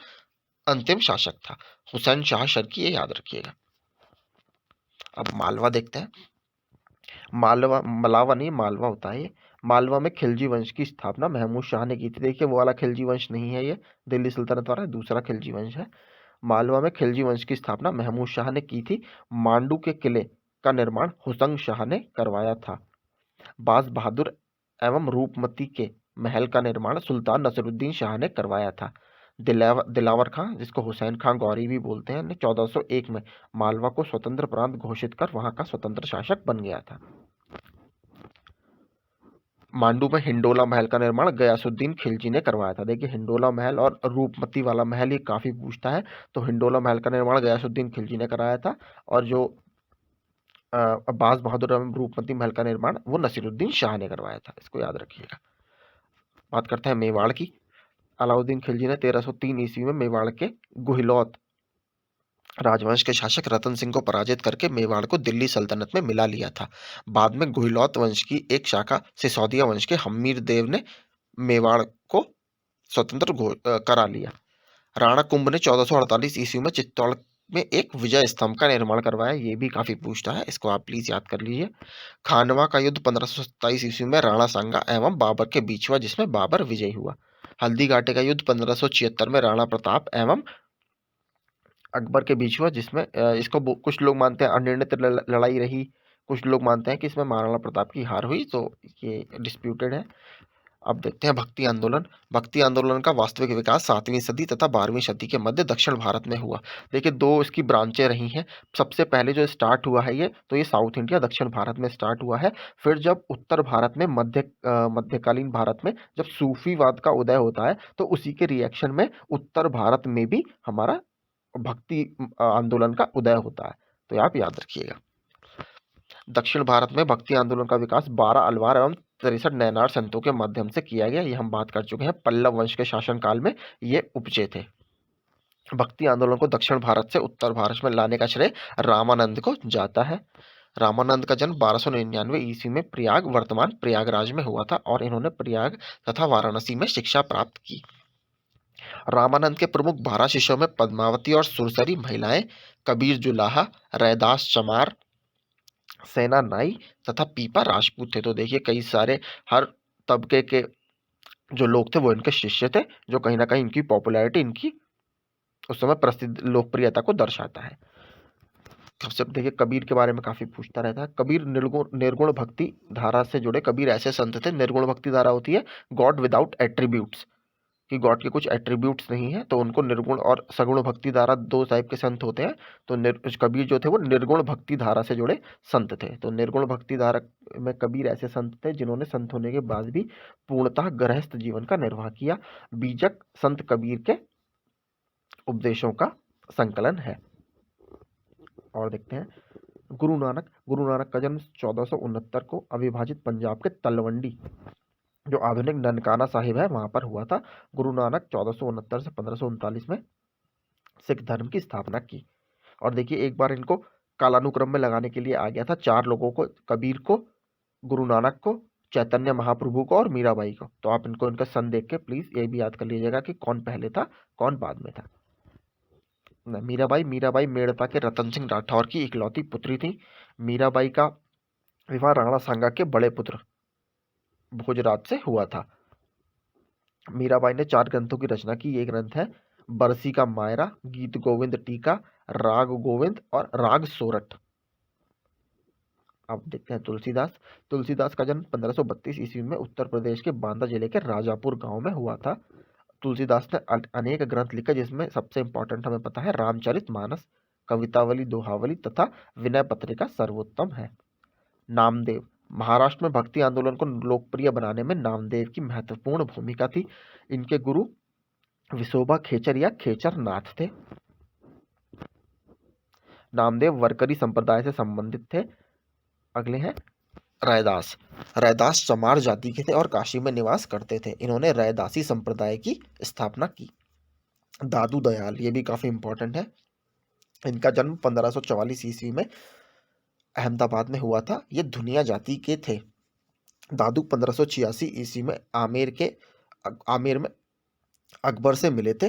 अंतिम शासक था। हुसैन शाह शर्की, ये याद रखिएगा। अब मालवा देखते हैं। मालवा, मलावा नहीं मालवा होता है ये। मालवा में खिलजी वंश की स्थापना महमूद शाह ने की थी। देखिए वो वाला खिलजी वंश नहीं है ये, दिल्ली सल्तनत वाला दूसरा खिलजी वंश है। मालवा में खिलजी वंश की स्थापना महमूद शाह ने की थी। मांडू के किले का निर्माण हुसंग शाह ने करवाया था। बाज बहादुर एवं रूपमती के महल का निर्माण सुल्तान नसरुद्दीन शाह ने करवाया था। दिलावर खां, जिसको हुसैन खां गौरी भी बोलते हैं, ने 1401 में मालवा को स्वतंत्र प्रांत घोषित कर वहां का स्वतंत्र शासक बन गया था। मांडू में हिंडोला महल का निर्माण गयासुद्दीन खिलजी ने करवाया था। देखिए हिंडोला महल और रूपमती वाला महल ये काफी पूछता है। तो हिंडोला महल का निर्माण गयासुद्दीन खिलजी ने कराया था। और जो अब्बास बहादुर एवं रूपमती महल का निर्माण वो नसीरुद्दीन शाह ने करवाया था। इसको याद रखिएगा। बात करते हैं मेवाड़ की। अलाउद्दीन खिलजी ने 1303 ईस्वी में मेवाड़ के गुहिलौत राजवंश के शासक रतन सिंह को पराजित करके मेवाड़ को दिल्ली सल्तनत में मिला लिया था। बाद में गुहिलौत वंश की एक शाखा सिसोदिया वंश के हम्मीर देव ने मेवाड़ को स्वतंत्र करा लिया। राणा कुंभ ने 1448 ईस्वी में चित्तौड़ में एक विजय स्तंभ का निर्माण करवाया। ये भी काफी पूछता है, इसको आप प्लीज याद कर लीजिए। खानवा का युद्ध 1527 ईस्वी में राणा सांगा एवं बाबर के बीच हुआ, जिसमें बाबर विजयी हुआ। हल्दी घाटी का युद्ध 1576 में राणा प्रताप एवं अकबर के बीच हुआ, जिसमें इसको कुछ लोग मानते हैं अनिर्णित लड़ाई रही, कुछ लोग मानते हैं कि इसमें महाराणा प्रताप की हार हुई। तो ये डिस्प्यूटेड है। अब देखते हैं भक्ति आंदोलन। भक्ति आंदोलन का वास्तविक विकास 7वीं सदी तथा 12वीं सदी के मध्य दक्षिण भारत में हुआ। देखिए दो इसकी ब्रांचें रही हैं। सबसे पहले जो स्टार्ट हुआ है ये, तो ये साउथ इंडिया दक्षिण भारत में स्टार्ट हुआ है। फिर जब उत्तर भारत में मध्यकालीन भारत में जब सूफीवाद का उदय होता है, तो उसी के रिएक्शन में उत्तर भारत में भी हमारा भक्ति आंदोलन का उदय होता है। तो आप याद रखिएगा। दक्षिण भारत में भक्ति आंदोलन का विकास 12 अलवार एवं 63 नैनार संतों के माध्यम से किया गया। ये हम बात कर चुके हैं। पल्लव वंश के शासनकाल में ये उपजे थे। भक्ति आंदोलन को दक्षिण भारत से उत्तर भारत में लाने का श्रेय रामानंद को जाता है। रामानंद का जन्म 1299 ईस्वी में प्रयाग, वर्तमान प्रयागराज में हुआ था और इन्होंने प्रयाग तथा वाराणसी में शिक्षा प्राप्त की। रामानंद के प्रमुख 12 शिष्यों में पद्मावती और सुरसरी महिलाएं, कबीर जुलाहा, रैदास चमार, सेना नाई तथा पीपा राजपूत थे। तो देखिए कई सारे हर तबके के जो लोग थे वो इनके शिष्य थे, जो कहीं ना कहीं इनकी पॉपुलैरिटी, इनकी उस समय प्रसिद्ध लोकप्रियता को दर्शाता है। सबसे देखिए कबीर के बारे में काफी पूछता रहता है। कबीर निर्गुण भक्ति धारा से जुड़े कबीर ऐसे संत थे। निर्गुण भक्ति धारा होती है गॉड विदाउट एट्रीब्यूट्स, कि गॉड के कुछ एट्रीब्यूट्स नहीं है, तो उनको निर्गुण और सगुण भक्ति धारा दो टाइप के संत होते हैं। तो कबीर जो थे वो निर्गुण भक्ति धारा से जुड़े संत थे। तो निर्गुण भक्ति धारा में कबीर ऐसे संत थे जिन्होंने संत होने के बाद भी पूर्णतः गृहस्थ जीवन का निर्वाह किया। बीजक संत कबीर के उपदेशों का संकलन है। और देखते हैं गुरु नानक का जन्म 1469 को अविभाजित पंजाब के तलवंडी, जो आधुनिक ननकाना साहिब है, वहां पर हुआ था। गुरु नानक 1469 से 1539 में सिख धर्म की स्थापना की। और देखिए एक बार इनको कालानुक्रम में लगाने के लिए आ गया था। 4 लोगों को, कबीर को, गुरु नानक को, चैतन्य महाप्रभु को और मीराबाई को। तो आप इनको इनका सन देख के प्लीज ये भी याद कर लीजिएगा कि कौन पहले था कौन बाद में था। मीराबाई मेड़ता के रतन सिंह राठौर की इकलौती पुत्री थी। मीराबाई का विवाह राणा सांगा के बड़े पुत्र भोजराज से हुआ था। मीराबाई ने 4 ग्रंथों की रचना की। ये ग्रंथ है बरसी का मायरा, गीत गोविंद टीका, राग गोविंद और राग सोरठ। अब देखते हैं तुलसीदास। तुलसीदास का जन्म 1532 ईस्वी में उत्तर प्रदेश के बांदा जिले के राजापुर गांव में हुआ था। तुलसीदास ने अनेक ग्रंथ लिखे, जिसमें सबसे इंपॉर्टेंट हमें पता है रामचरितमानस, कवितावली, दोहावली तथा विनय पत्रिका सर्वोत्तम है। नामदेव। महाराष्ट्र में भक्ति आंदोलन को लोकप्रिय बनाने में नामदेव की महत्वपूर्ण भूमिका थी। इनके गुरु विसोबा खेचर या खेचर नाथ थे। नामदेव वरकरी संप्रदाय से संबंधित थे। अगले हैं रैदास। रैदास चमार जाति के थे और काशी में निवास करते थे। इन्होंने रैदासी संप्रदाय की स्थापना की। दादू दयाल, ये भी काफी इंपॉर्टेंट है। इनका जन्म 1544 ईस्वी में अहमदाबाद में हुआ था। ये धुनिया जाति के थे। दादू 1586 ईस्वी में आमेर में अकबर से मिले थे।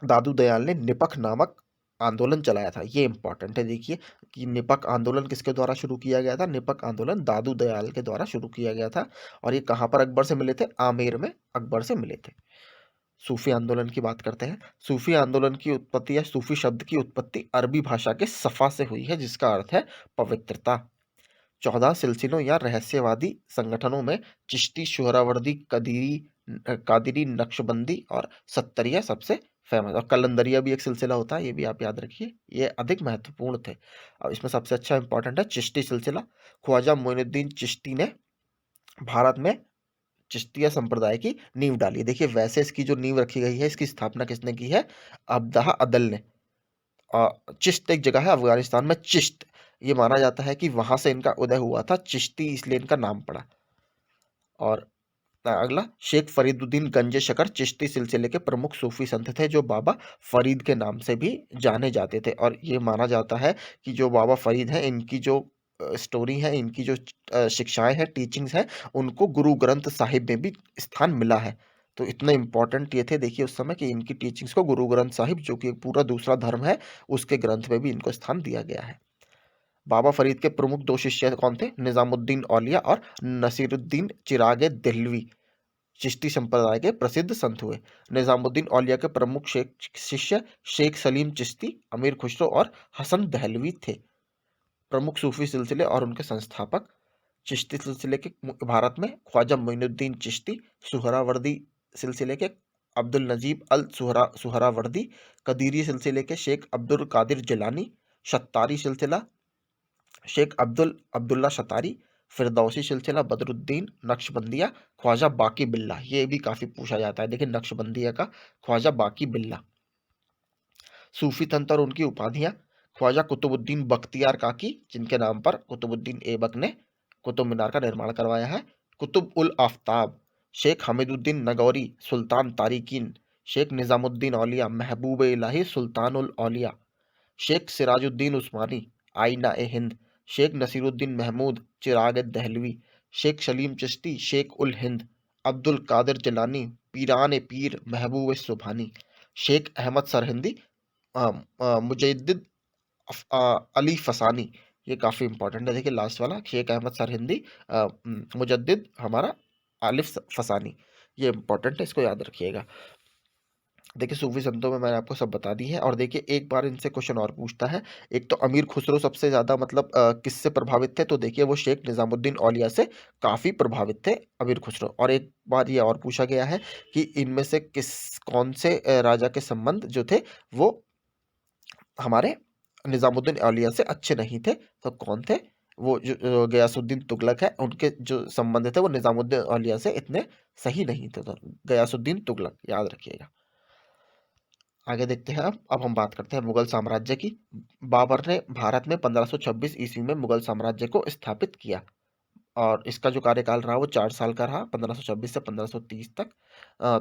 दादू दयाल ने निपख नामक आंदोलन चलाया था। ये इंपॉर्टेंट है, देखिए कि निपख आंदोलन किसके द्वारा शुरू किया गया था। निपख आंदोलन दादू दयाल के द्वारा शुरू किया गया था। और ये कहाँ पर अकबर से मिले थे? आमेर में अकबर से मिले थे। सूफी आंदोलन की बात करते हैं। सूफी आंदोलन की उत्पत्ति या सूफी शब्द की उत्पत्ति अरबी भाषा के सफा से हुई है, जिसका अर्थ है पवित्रता। 14 सिलसिलों या रहस्यवादी संगठनों में चिश्ती, सोहरावर्दी, कादिरी, नक्शबंदी और सत्तरिया सबसे फेमस। और कलंदरिया भी एक सिलसिला होता है, ये भी आप याद रखिए, ये अधिक महत्वपूर्ण थे। अब इसमें सबसे अच्छा इंपॉर्टेंट है चिश्ती सिलसिला। ख्वाजा मोइनुद्दीन चिश्ती ने भारत में चिश्तिया संप्रदाय की नींव डाली। देखिए वैसे इसकी जो नींव रखी गई है, इसकी स्थापना किसने की है? अब्दाह अदल ने। और चिश्त एक जगह है अफगानिस्तान में, चिश्त, ये माना जाता है कि वहां से इनका उदय हुआ था। चिश्ती इसलिए इनका नाम पड़ा। और अगला शेख फरीदुद्दीन गंजे शकर चिश्ती सिलसिले के प्रमुख सूफी संत थे, जो बाबा फरीद के नाम से भी जाने जाते थे। और ये माना जाता है कि जो बाबा फरीद हैं, इनकी जो स्टोरी है, इनकी जो शिक्षाएं हैं, टीचिंग्स हैं, उनको गुरु ग्रंथ साहिब में भी स्थान मिला है। तो इतने इंपॉर्टेंट ये थे देखिए उस समय कि इनकी टीचिंग्स को गुरु ग्रंथ साहिब, जो कि एक पूरा दूसरा धर्म है, उसके ग्रंथ में भी इनको स्थान दिया गया है। बाबा फरीद के प्रमुख 2 शिष्य कौन थे? निजामुद्दीन औलिया और नसीरुद्दीन चिरागे दिल्वी। चिश्ती संप्रदाय के प्रसिद्ध संत हुए। निजामुद्दीन औलिया के प्रमुख शिष्य शेख सलीम चिश्ती, अमीर खुसरो और हसन दहलवी थे। प्रमुख सूफी सिलसिले और उनके संस्थापक। चिश्ती सिलसिले के भारत में ख्वाजा मोइनुद्दीन चिश्ती, सुहरावर्दी सिलसिले के अब्दुल नजीब अल सुहरावर्दी, कदीरी सिलसिले के शेख अब्दुल कादिर जिलानी, शत्तारी सिलसिला शेख अब्दुल्ला शतारी, फिरदौसी सिलसिला बदरुद्दीन नक्शबंदिया, ख्वाजा बाकी बिल्ला। ये भी काफी पूछा जाता है, देखिए नक्शबंदिया का ख्वाजा बाकी बिल्ला। सूफी तंत्र और उनकी उपाधियां। ख्वाजा कुतुबुद्दीन बख्तियार काकी, जिनके नाम पर कुतुबुद्दीन ऐबक ने कुतुब मीनार का निर्माण करवाया है। कुतुब उल आफ्ताब। शेख हमीदुद्दीन नगौरी, सुल्तान तारिकीन। शेख निजामुद्दीन औलिया, महबूब इलाही सुल्तान उल औलिया। शेख सिराजुद्दीन उस्मानी, आईना ए हिंद। शेख नसीरुद्दीन महमूद, चिराग दहलवी। शेख सलीम चिश्ती, शेख उल हिंद। अब्दुल कादिर जिलानी, पीरान ए पीर, महबूब सुभानी। शेख अहमद सरहिंदी, मुजद्दिद अली फसानी। ये काफ़ी इंपॉर्टेंट है, देखिए लास्ट वाला शेख अहमद सरहिंदी, मुजद्दिद हमारा आलिफ फसानी। ये इंपॉर्टेंट है, इसको याद रखिएगा। देखिए सूफी संतों में मैंने आपको सब बता दी है। और देखिए एक बार इनसे क्वेश्चन और पूछता है। एक तो अमीर खुसरो सबसे ज़्यादा मतलब किससे प्रभावित थे? तो देखिए वो शेख निज़ामुद्दीन औलिया से काफ़ी प्रभावित थे अमीर खुसरो। और एक बार ये और पूछा गया है कि इनमें से कौन से राजा के संबंध जो थे वो हमारे निज़ामुद्दीन औलिया से अच्छे नहीं थे। तो कौन थे? वो जो गयासुद्दीन तुगलक है, उनके जो संबंध थे वो निज़ामुद्दीन औलिया से इतने सही नहीं थे। तो गयासुद्दीन तुगलक याद रखिएगा। आगे देखते हैं। अब हम बात करते हैं मुगल साम्राज्य की। बाबर ने भारत में 1526 ईस्वी में मुगल साम्राज्य को स्थापित किया। और इसका जो कार्यकाल रहा वो 4 साल का रहा, 1526 से 1530 तक।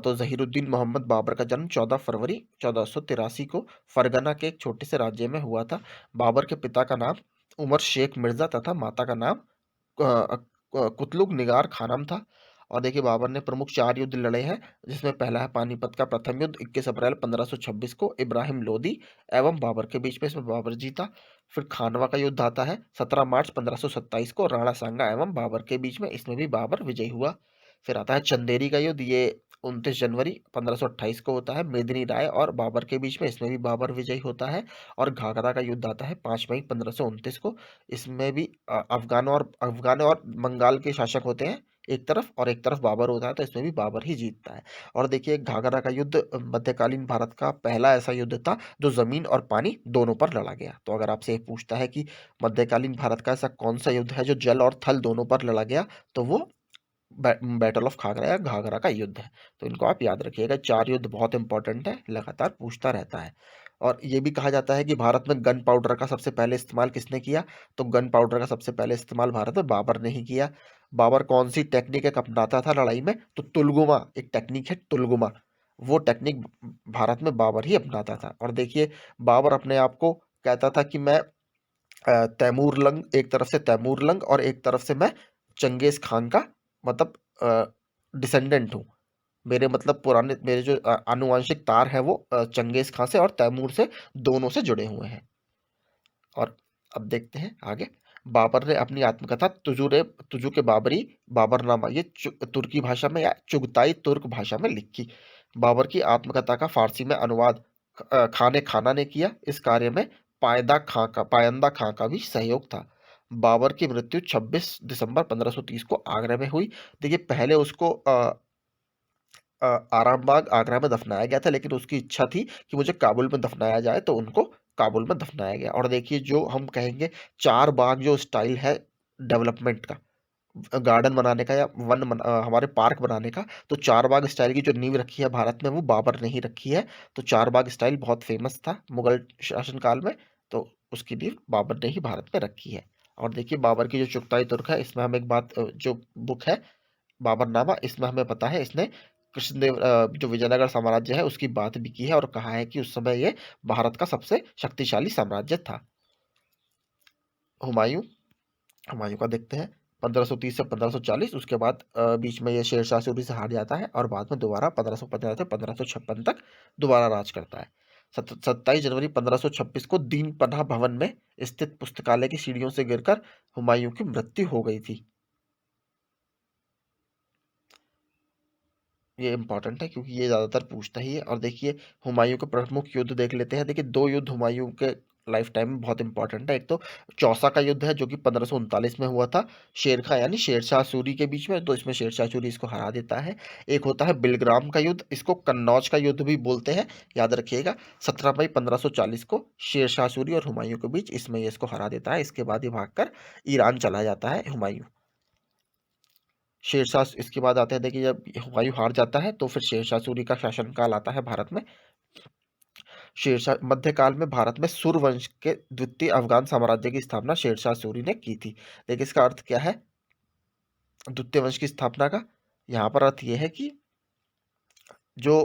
तो ज़हीरुद्दीन मोहम्मद बाबर का जन्म 14 फरवरी 1483 को फरगना के एक छोटे से राज्य में हुआ था। बाबर के पिता का नाम उमर शेख मिर्ज़ा तथा माता का नाम कुतलुग निगार खानम था। और देखिए बाबर ने प्रमुख 4 युद्ध लड़े हैं, जिसमें पहला है पानीपत का प्रथम युद्ध 21 अप्रैल 1526 को इब्राहिम लोदी एवं बाबर के बीच में, इसमें बाबर जीता। फिर खानवा का युद्ध आता है 17 मार्च 1527 को राणा सांगा एवं बाबर के बीच में, इसमें भी बाबर विजयी हुआ। फिर आता है चंदेरी का युद्ध, ये 29 जनवरी 1528 को होता है मेदिनी राय और बाबर के बीच में, इसमें भी बाबर विजयी होता है। और घाघरा का युद्ध आता है 5 मई 1529 को, इसमें भी अफगान और बंगाल के शासक होते हैं एक तरफ, और एक तरफ बाबर होता है, तो इसमें भी बाबर ही जीतता है। और देखिए घाघरा का युद्ध मध्यकालीन भारत का पहला ऐसा युद्ध था जो जमीन और पानी दोनों पर लड़ा गया। तो अगर आपसे ये पूछता है कि मध्यकालीन भारत का ऐसा कौन सा युद्ध है जो जल और थल दोनों पर लड़ा गया, तो वो बैटल ऑफ घाघरा या घाघरा का युद्ध है। तो इनको आप याद रखिएगा, 4 युद्ध बहुत इंपॉर्टेंट है, लगातार पूछता रहता है। और ये भी कहा जाता है कि भारत में गन पाउडर का सबसे पहले इस्तेमाल किसने किया, तो गन पाउडर का सबसे पहले इस्तेमाल भारत में बाबर ने ही किया। बाबर कौन सी टेक्निक एक अपनाता था लड़ाई में, तो तुलगुमा एक टेक्निक है, तुलगुमा वो टेक्निक भारत में बाबर ही अपनाता था। और देखिए बाबर अपने आप को कहता था कि मैं तैमूर लंग, एक तरफ से तैमूर लंग और एक तरफ से मैं चंगेज खान का मतलब डिसेंडेंट हूँ। मेरे मतलब पुराने मेरे जो आनुवंशिक तार है वो चंगेज खान से और तैमूर से, दोनों से जुड़े हुए हैं। और अब देखते हैं आगे। बाबर ने अपनी आत्मकथा तुजू के बाबरी बाबरनामा, ये तुर्की भाषा में या चुगताई तुर्क भाषा में लिखी। बाबर की आत्मकथा का फारसी में अनुवाद खाने खाना ने किया। इस कार्य में पायंदा खां का भी सहयोग था। बाबर की मृत्यु 26 दिसंबर 1530 को आगरा में हुई। देखिए पहले उसको आरामबाग आगरा में दफनाया गया था, लेकिन उसकी इच्छा थी कि मुझे काबुल में दफनाया जाए, तो उनको काबुल में दफनाया गया। और देखिए जो हम कहेंगे चार बाग जो स्टाइल है डेवलपमेंट का, गार्डन बनाने का या हमारे पार्क बनाने का, तो चार बाग स्टाइल की जो नींव रखी है भारत में वो बाबर ने ही रखी है। तो चार बाग स्टाइल बहुत फेमस था मुगल शासनकाल में, तो उसकी नींव बाबर ने ही भारत में रखी है। और देखिए बाबर की जो चुगताई तुर्क है, इसमें हम एक बात जो बुक है बाबरनामा, इसमें हमें पता है इसने कृष्णदेव जो विजयनगर साम्राज्य है उसकी बात भी की है, और कहा है कि उस समय ये भारत का सबसे शक्तिशाली साम्राज्य था। हुमायूं, हुमायूं का देखते हैं 1530 से 1540, उसके बाद बीच में ये शेरशाह सूरी से हार जाता है और बाद में दोबारा 1515 से 1556 तक दोबारा राज करता है। 27 जनवरी 1526 को दीन पनाह भवन में स्थित पुस्तकालय की सीढ़ियों से गिरकर हुमायूं की मृत्यु हो गई थी। ये इंपॉर्टेंट है क्योंकि ये ज़्यादातर पूछता ही है। और देखिए हुमायूं के प्रमुख युद्ध देख लेते हैं। देखिए 2 युद्ध हुमायूं के लाइफ टाइम में बहुत इंपॉर्टेंट है। एक तो चौसा का युद्ध है जो कि 1539 में हुआ था शेरखा यानी शेरशाह सूरी के बीच में, तो इसमें शेरशाह सूरी इसको हरा देता है। एक होता है बिलग्राम का युद्ध, इसको कन्नौज का युद्ध भी बोलते हैं, याद रखिएगा। 17 मई 1540 को शेरशाह सूरी और हुमायूं के बीच, इसमें ये इसको हरा देता है। इसके बाद ये भागकर ईरान चला जाता है हुमायूं। शेरशाह इसके बाद आते हैं, देखिए जब हुमायूं हार जाता है तो फिर शेरशाह सूरी का शासनकाल आता है भारत में। शेरशाह मध्यकाल में भारत में सुर वंश के द्वितीय अफगान साम्राज्य की स्थापना शेरशाह सूरी ने की थी। देखिए इसका अर्थ क्या है द्वितीय वंश की स्थापना का, यहाँ पर अर्थ यह है कि जो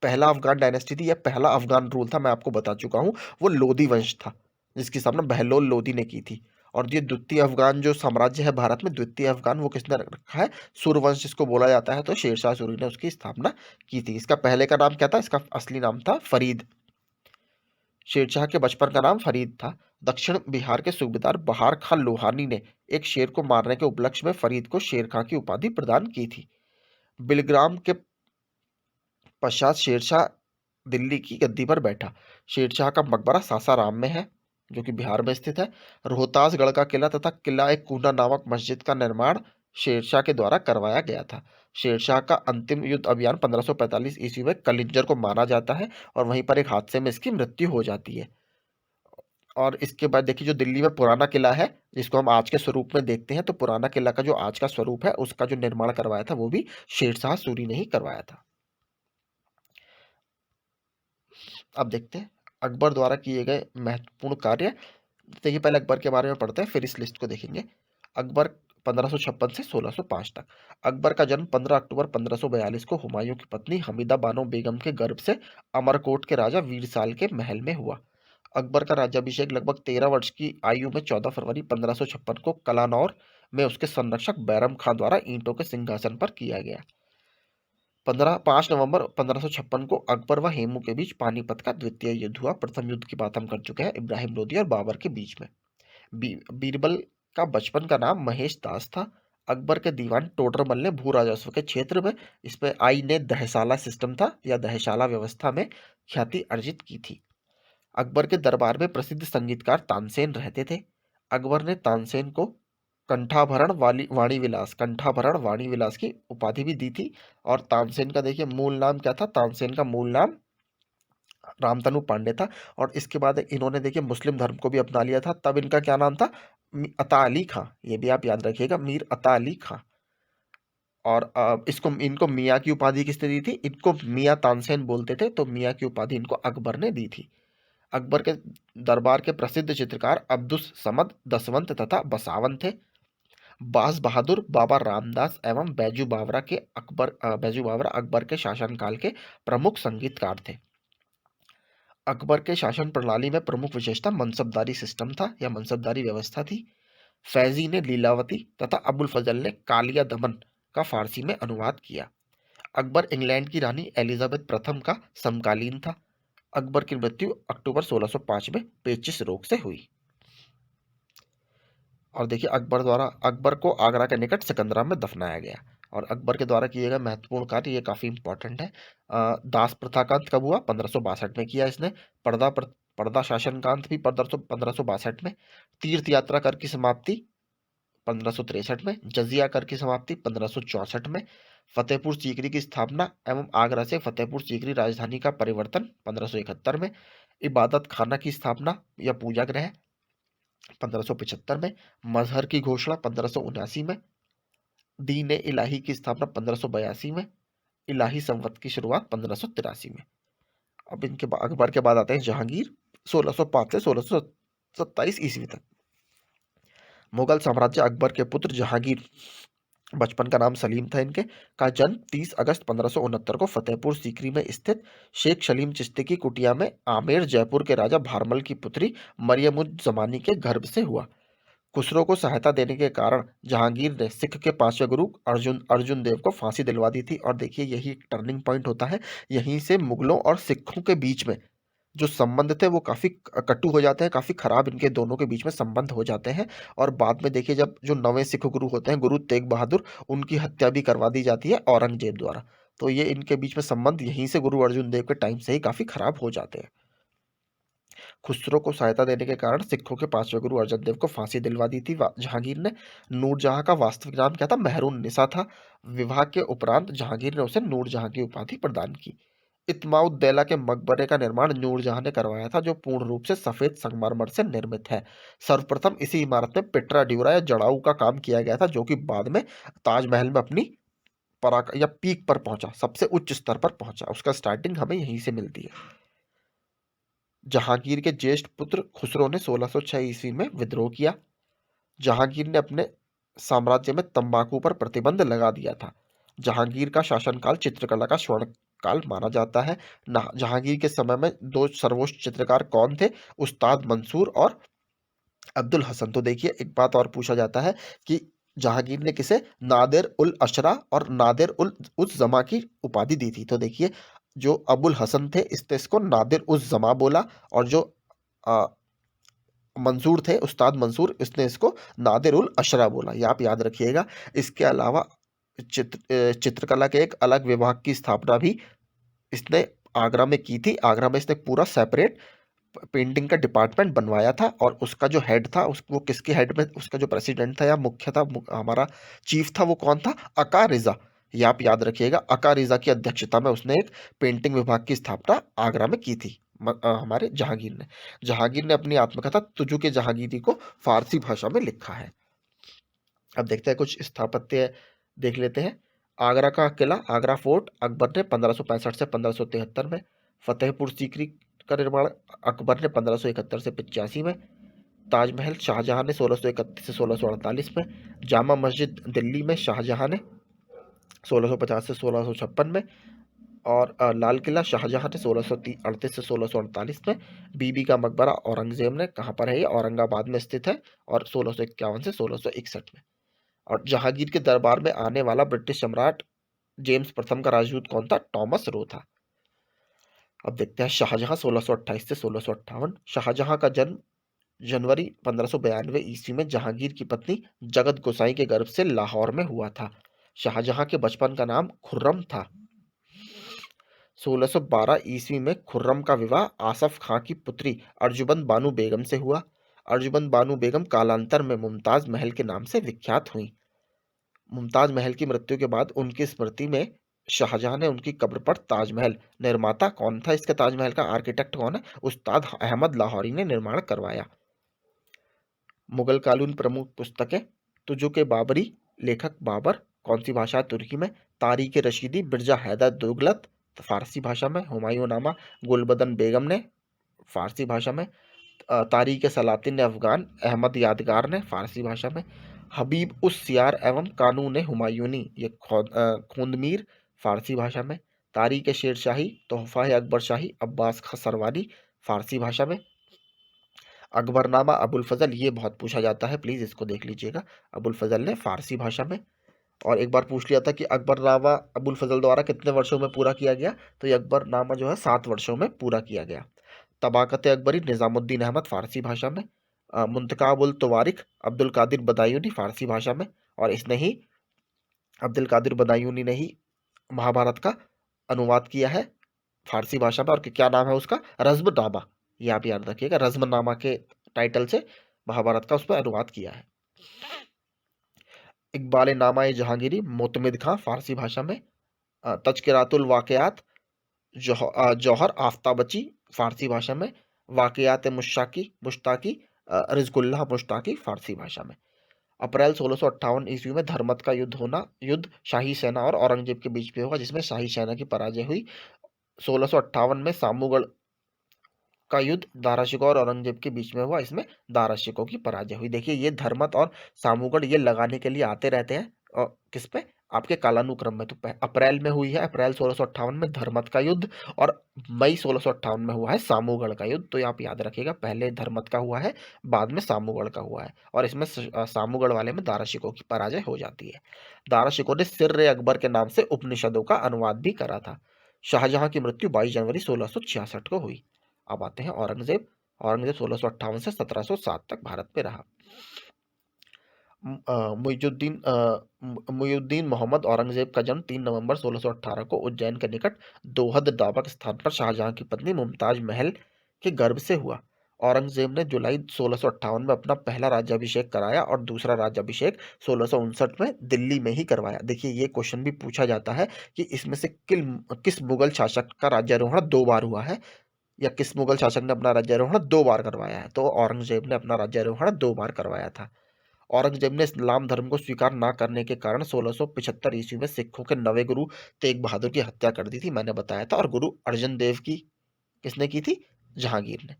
पहला अफगान डायनेस्टी थी या पहला अफगान रूल था, मैं आपको बता चुका हूँ, वो लोदी वंश था जिसकी स्थापना बहलोल लोदी ने की थी। और ये द्वितीय अफगान जो साम्राज्य है भारत में, द्वितीय अफगान वो किसने रखा है, सूर्यवंश जिसको बोला जाता है, तो शेरशाह सूरी ने उसकी स्थापना की थी। इसका पहले का नाम क्या था, इसका असली नाम था फरीद। शेरशाह के बचपन का नाम फरीद था। दक्षिण बिहार के सूबेदार बहार खां लोहानी ने एक शेर को मारने के उपलक्ष्य में फरीद को शेर खां की उपाधि प्रदान की थी। बिलग्राम के पश्चात शेरशाह दिल्ली की गद्दी पर बैठा। शेरशाह का मकबरा सासाराम में है जो कि बिहार में स्थित है। रोहतासगढ़ का किला तथा किला एक कूना नामक मस्जिद का निर्माण शेरशाह के द्वारा करवाया गया था। शेरशाह का अंतिम युद्ध अभियान 1545 ईस्वी में कलिंजर को माना जाता है और वहीं पर एक हादसे में इसकी मृत्यु हो जाती है। और इसके बाद देखिए जो दिल्ली में पुराना किला है जिसको हम आज के स्वरूप में देखते हैं, तो पुराना किला का जो आज का स्वरूप है उसका जो निर्माण करवाया था वो भी शेरशाह सूरी ने ही करवाया था। अब देखते हैं अकबर द्वारा किए गए महत्वपूर्ण कार्य। देखिए पहले अकबर के बारे में पढ़ते हैं फिर इस लिस्ट को देखेंगे। अकबर 1556 से 1605 तक। अकबर का जन्म 15 अक्टूबर 1542 को हुमायूं की पत्नी हमीदा बानो बेगम के गर्भ से अमरकोट के राजा वीरसाल के महल में हुआ। अकबर का राज्याभिषेक लगभग 13 वर्ष की आयु में 14 फरवरी 1556 को कलानौर में उसके संरक्षक बैरम खां द्वारा ईंटों के सिंहासन पर किया गया। 5 नवंबर 1556 को अकबर व हेमू के बीच पानीपत का द्वितीय युद्ध हुआ। प्रथम युद्ध की बात हम कर चुके हैं, इब्राहिम लोदी और बाबर के बीच में। बीरबल का बचपन का नाम महेश दास था। अकबर के दीवान टोडरमल ने भू राजस्व के क्षेत्र में इसमें आई ने दहशाला सिस्टम था या दहशाला व्यवस्था में ख्याति अर्जित की थी। अकबर के दरबार में प्रसिद्ध संगीतकार तानसेन रहते थे। अकबर ने तानसेन को कंठाभरण वाणी विलास की उपाधि भी दी थी। और तानसेन का देखिए मूल नाम क्या था, तानसेन का मूल नाम रामतनु पांडे था। और इसके बाद इन्होंने देखिए मुस्लिम धर्म को भी अपना लिया था। तब इनका क्या नाम था, अता अली खां। ये भी आप याद रखिएगा, मीर अता अली खां। और इसको इनको मियाँ की उपाधि किसने दी थी, इनको मियाँ तानसेन बोलते थे, तो मियाँ की उपाधि इनको अकबर ने दी थी। अकबर के दरबार के प्रसिद्ध चित्रकार अब्दुस समद, दसवंत तथा बसावन थे। बाज बहादुर, बाबा रामदास एवं बैजू बावरा अकबर के शासनकाल के प्रमुख संगीतकार थे। अकबर के शासन प्रणाली में प्रमुख विशेषता मनसबदारी सिस्टम था या मनसबदारी व्यवस्था थी। फैजी ने लीलावती तथा अबुल फजल ने कालिया दमन का फारसी में अनुवाद किया। अकबर इंग्लैंड की रानी एलिजाबेथ प्रथम का समकालीन था। अकबर की मृत्यु अक्टूबर 1605 में पेचिश रोग से हुई। और देखिए अकबर को आगरा के निकट सिकंदरा में दफनाया गया। और अकबर के द्वारा किए गए महत्वपूर्ण कार्य, ये काफी इंपॉर्टेंट है। दास प्रथा का अंत कब हुआ, 1562 में किया इसने। पर्दा शासन का अंत भी 1562 में। तीर्थ यात्रा कर की समाप्ति 1563 में। जजिया कर की समाप्ति 1564 में। फतेहपुर सीकरी की स्थापना एवं आगरा से फतेहपुर सीकरी राजधानी का परिवर्तन 1571 में। इबादत खाना की स्थापना या पूजा गृह 1575 में। मजहर की घोषणा 1579 में। दीन इलाही की स्थापना 1582 में। इलाही संवत की शुरुआत 1583 में। अब अकबर के बाद आते हैं जहांगीर, 1605 से 1627 ईस्वी तक। मुगल साम्राज्य अकबर के पुत्र जहांगीर, बचपन का नाम सलीम था इनके, का जन्म 30 अगस्त 1569 को फतेहपुर सीकरी में स्थित शेख सलीम चिश्ती की कुटिया में आमेर जयपुर के राजा भारमल की पुत्री मरियम उज जमानी के गर्भ से हुआ। खुसरो को सहायता देने के कारण जहांगीर ने सिख के 5वें गुरु अर्जुन देव को फांसी दिलवा दी थी। और देखिए यही एक टर्निंग पॉइंट होता है। यहीं से मुगलों और सिखों के बीच में जो संबंध थे वो काफी कटु हो जाते हैं, काफी खराब इनके दोनों के बीच में संबंध हो जाते हैं। और बाद में देखिए जब जो नवे सिख गुरु होते हैं, गुरु तेग बहादुर, उनकी हत्या भी करवा दी जाती है औरंगजेब द्वारा। तो ये इनके बीच में संबंध यहीं से गुरु अर्जुन देव के टाइम से ही काफी खराब हो जाते हैं। खुसरो को सहायता देने के कारण सिखों के 5वें गुरु अर्जन देव को फांसी दिलवा दी थी जहांगीर ने। नूरजहां का वास्तविक नाम क्या था, मेहरून निसा था। विवाह के उपरांत जहांगीर ने उसे नूरजहां की उपाधि प्रदान की। इत्माउद्दौला के मकबरे का निर्माण नूरजहां ने करवाया था, जो पूर्ण रूप से सफेद संगमरमर से निर्मित है। सर्वप्रथम इसी इमारत में पिटरा ड्यूरा या जड़ाऊ का काम किया गया था, जो कि बाद में ताजमहल में अपनी पराक या पीक पर पहुंचा, सबसे उच्च स्तर पर पहुंचा। उसका स्टार्टिंग हमें यहीं से मिलती है। जहांगीर के ज्येष्ठ पुत्र खुसरो ने 1606 ईस्वी में विद्रोह किया। जहांगीर ने अपने साम्राज्य में तंबाकू पर प्रतिबंध लगा दिया था। जहांगीर का शासनकाल चित्रकला का स्वर्ण काल माना जाता है। जहांगीर के समय में दो सर्वोच्च चित्रकार कौन थे, उस्ताद मंसूर और अब्दुल हसन। तो देखिए एक बात और पूछा जाता है कि जहांगीर ने किसे नादिर उल अशरा और नादिर उल उस जमा की उपाधि दी थी। तो देखिए जो अबुल हसन थे इसने इसको नादिर उस जमा बोला, और जो आ, मंसूर थे, उस्ताद मंसूर, इसने इसको नादिर उल अशरा बोला। ये आप याद रखिएगा। इसके अलावा चित्रकला के एक अलग विभाग की स्थापना भी इसने आगरा में की थी। आगरा में इसने पूरा सेपरेट पेंटिंग का डिपार्टमेंट बनवाया था। और उसका जो हेड था वो किसके हेड में, उसका जो प्रेसिडेंट था या मुख्य था, हमारा चीफ था, वो कौन था, अका रिजा। ये आप याद रखिएगा। अका रिजा की अध्यक्षता में उसने एक पेंटिंग विभाग की स्थापना आगरा में की थी हमारे जहांगीर ने अपनी आत्मकथा तुजु के जहांगीरी को फारसी भाषा में लिखा है। अब देखते हैं कुछ स्थापत्य देख लेते हैं। आगरा का किला, आगरा फोर्ट, अकबर ने 1565 से 1573 में। फतेहपुर सीकरी का निर्माण अकबर ने 1571 से 85 में। ताजमहल शाहजहां ने 1631 से 1648 में। जामा मस्जिद दिल्ली में शाहजहां ने 1650 से 1656 में। और लाल किला शाहजहां ने 1638 से 1648 में। बीबी का मकबरा औरंगजेब ने, कहाँ पर है ये, औरंगाबाद में स्थित है, और 1651 से 1661 में। और जहांगीर के दरबार में आने वाला ब्रिटिश सम्राट जेम्स प्रथम का राजदूत कौन था? टॉमस रो था। अब देखते हैं शाहजहां 1628 से 1658। शाहजहां का जन्म जनवरी 1592 ईस्वी में जहांगीर की पत्नी जगत गोसाई के गर्भ से लाहौर में हुआ था। शाहजहां के बचपन का नाम खुर्रम था। 1612 ईस्वी में खुर्रम का विवाह आसफ खां की पुत्री अर्जुबंद बानु बेगम से हुआ। अर्जुबंद बानु बेगम कालांतर में मुमताज महल के नाम से विख्यात हुई। मुमताज महल की मृत्यु के बाद उनकी स्मृति में शाहजहां ने उनकी कब्र पर ताजमहल, निर्माता कौन था इसके ताजमहल का, आर्किटेक्ट कौन है? उस्ताद अहमद लाहौरी ने निर्माण करवाया। मुगल कालीन प्रमुख पुस्तकें, तुजुक बाबरी, लेखक बाबर, कौन सी भाषा? तुर्की में। तारीख रशीदी, बिरजा हैदर दुगलत, फारसी भाषा में। हुमायूं नामा, गुलबदन बेगम ने, फारसी भाषा में। तारीख सलातिन ने अफगान, अहमद यादगार ने, फारसी भाषा में। हबीब उस सियार एवं कानून हुमायूनी, ये खूंदमीर, फारसी भाषा में। तारीख शेर शाही, तोहफा अकबर शाही, अब्बास खां सरवानी, फारसी भाषा में। अकबरनामा अबुल फजल, ये बहुत पूछा जाता है, प्लीज़ इसको देख लीजिएगा। अबुल फजल ने, फारसी भाषा में। और एक बार पूछ लिया था कि अकबरनामा अबुल फजल द्वारा कितने वर्षों में पूरा किया गया, तो ये अकबरनामा जो है 7 वर्षों में पूरा किया गया। तबाकत अकबरी, निज़ामुद्दीन अहमद, फारसी भाषा में। मुंतखाब उल तवारिख, अब्दुल कादिर बदायूनी, फारसी भाषा में। और इसने ही, अब्दुल कादिर बदायूनी ने ही महाभारत का अनुवाद किया है फारसी भाषा में। और क्या नाम है उसका? रज़्मनामा, ये आप याद रखिएगा, रज़्मनामा के टाइटल से महाभारत का उस पर अनुवाद किया है। इकबाल नामा जहांगीरी, मोतमिद खां, फारसी भाषा में। तज़किरातुल वाक़ियात, जौहर आफ्ताबची, फारसी भाषा में। वाक़ियात मुश्ताकी, रिज़्कुल्लाह मुश्ताकी, फारसी भाषा में। अप्रैल 1658 ईस्वी में धर्मत का युद्ध शाही सेना और औरंगजेब के बीच में हुआ, जिसमें शाही सेना की पराजय हुई। 1658 में सामूगढ़ का युद्ध दारा शिकोह और औरंगजेब के बीच में हुआ, इसमें दारा शिकोह की पराजय हुई। देखिए, ये धर्मत और सामूगढ़ ये लगाने के लिए आते रहते हैं, और किस पे? आपके कालानुक्रम में। तो अप्रैल में हुई है, अप्रैल 1658 में धर्मत का युद्ध, और मई 1658 में हुआ है सामूगढ़ का युद्ध। तो आप याद रखिएगा, पहले धर्मत का हुआ है, बाद में सामूगढ़ का हुआ है, और इसमें सामूगढ़ वाले में दारा शिकोह की पराजय हो जाती है। दारा शिकोह ने सिर्र अकबर के नाम से उपनिषदों का अनुवाद भी करा था। शाहजहां की मृत्यु 22 जनवरी 1666 को हुई। अब आते हैं औरंगजेब। औरंगजेब 1658 से 1707 तक भारत में रहा। मुइजुद्दीन मोहम्मद औरंगजेब का जन्म 3 नवंबर 1618 को उज्जैन के निकट दोहद दाबक स्थान पर शाहजहां की पत्नी मुमताज महल के गर्भ से हुआ। औरंगजेब ने जुलाई 1658 में अपना पहला राज्याभिषेक कराया और दूसरा राज्याभिषेक 1659 में दिल्ली में ही करवाया। देखिए, ये क्वेश्चन भी पूछा जाता है कि इसमें से किस मुगल शासक का राज्यारोहण 2 बार हुआ है, या किस मुगल शासक ने अपना राज्यारोहण 2 बार करवाया है? तो औरंगजेब ने अपना राज्यारोहण 2 बार करवाया था। औरंगजेब ने इस्लाम धर्म को स्वीकार न करने के कारण 1675 ईस्वी में सिखों के नवे गुरु तेग बहादुर की हत्या कर दी थी, मैंने बताया था। और गुरु अर्जन देव की किसने की थी? जहांगीर ने।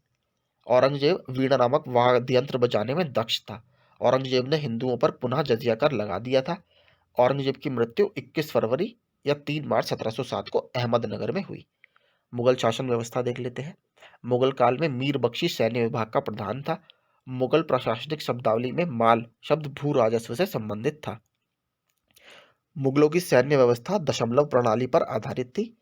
औरंगजेब वीणा नामक वाद्य यंत्र बजाने में दक्ष था। औरंगजेब ने हिंदुओं पर पुनः जजिया कर लगा दिया था। औरंगजेब की मृत्यु 21 फरवरी या 3 मार्च 1707 को अहमदनगर में हुई। मुगल शासन व्यवस्था देख लेते हैं। मुगल काल में मीर बख्शी सैन्य विभाग का प्रधान था। मुगल प्रशासनिक शब्दावली में माल शब्द भू राजस्व से संबंधित था। मुगलों की सैन्य व्यवस्था दशमलव प्रणाली पर आधारित थी।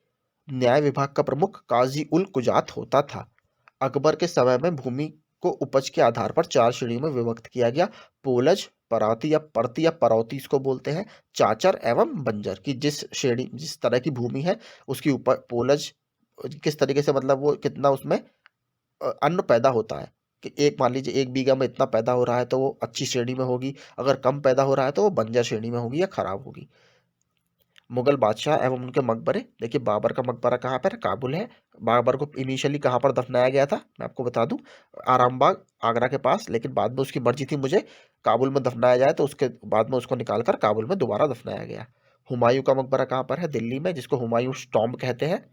न्याय विभाग का प्रमुख काजी उल कुजात होता था। अकबर के समय में भूमि को उपज के आधार पर 4 श्रेणियों में विभक्त किया गया। पोलज, पराती या परती या परौती इसको बोलते हैं, चाचर एवं बंजर। की जिस तरह की भूमि है उसकी ऊपर पोलज किस तरीके से, मतलब वो कितना उसमें अन्न पैदा होता है, कि एक मान लीजिए 1 बीघा में इतना पैदा हो रहा है तो वो अच्छी श्रेणी में होगी, अगर कम पैदा हो रहा है तो वो बंजर श्रेणी में होगी या खराब होगी। मुगल बादशाह एवं उनके मकबरे, देखिए बाबर का मकबरा कहाँ पर? काबुल है। बाबर को इनिशियली कहाँ पर दफनाया गया था? मैं आपको बता दूं, आरामबाग, आगरा के पास, लेकिन बाद में उसकी मर्जी थी मुझे काबुल में दफनाया जाए, तो उसके बाद में उसको निकालकर काबुल में दोबारा दफनाया गया। हुमायूं का मकबरा कहाँ पर है? दिल्ली में, जिसको हुमायूं टॉम्ब कहते हैं।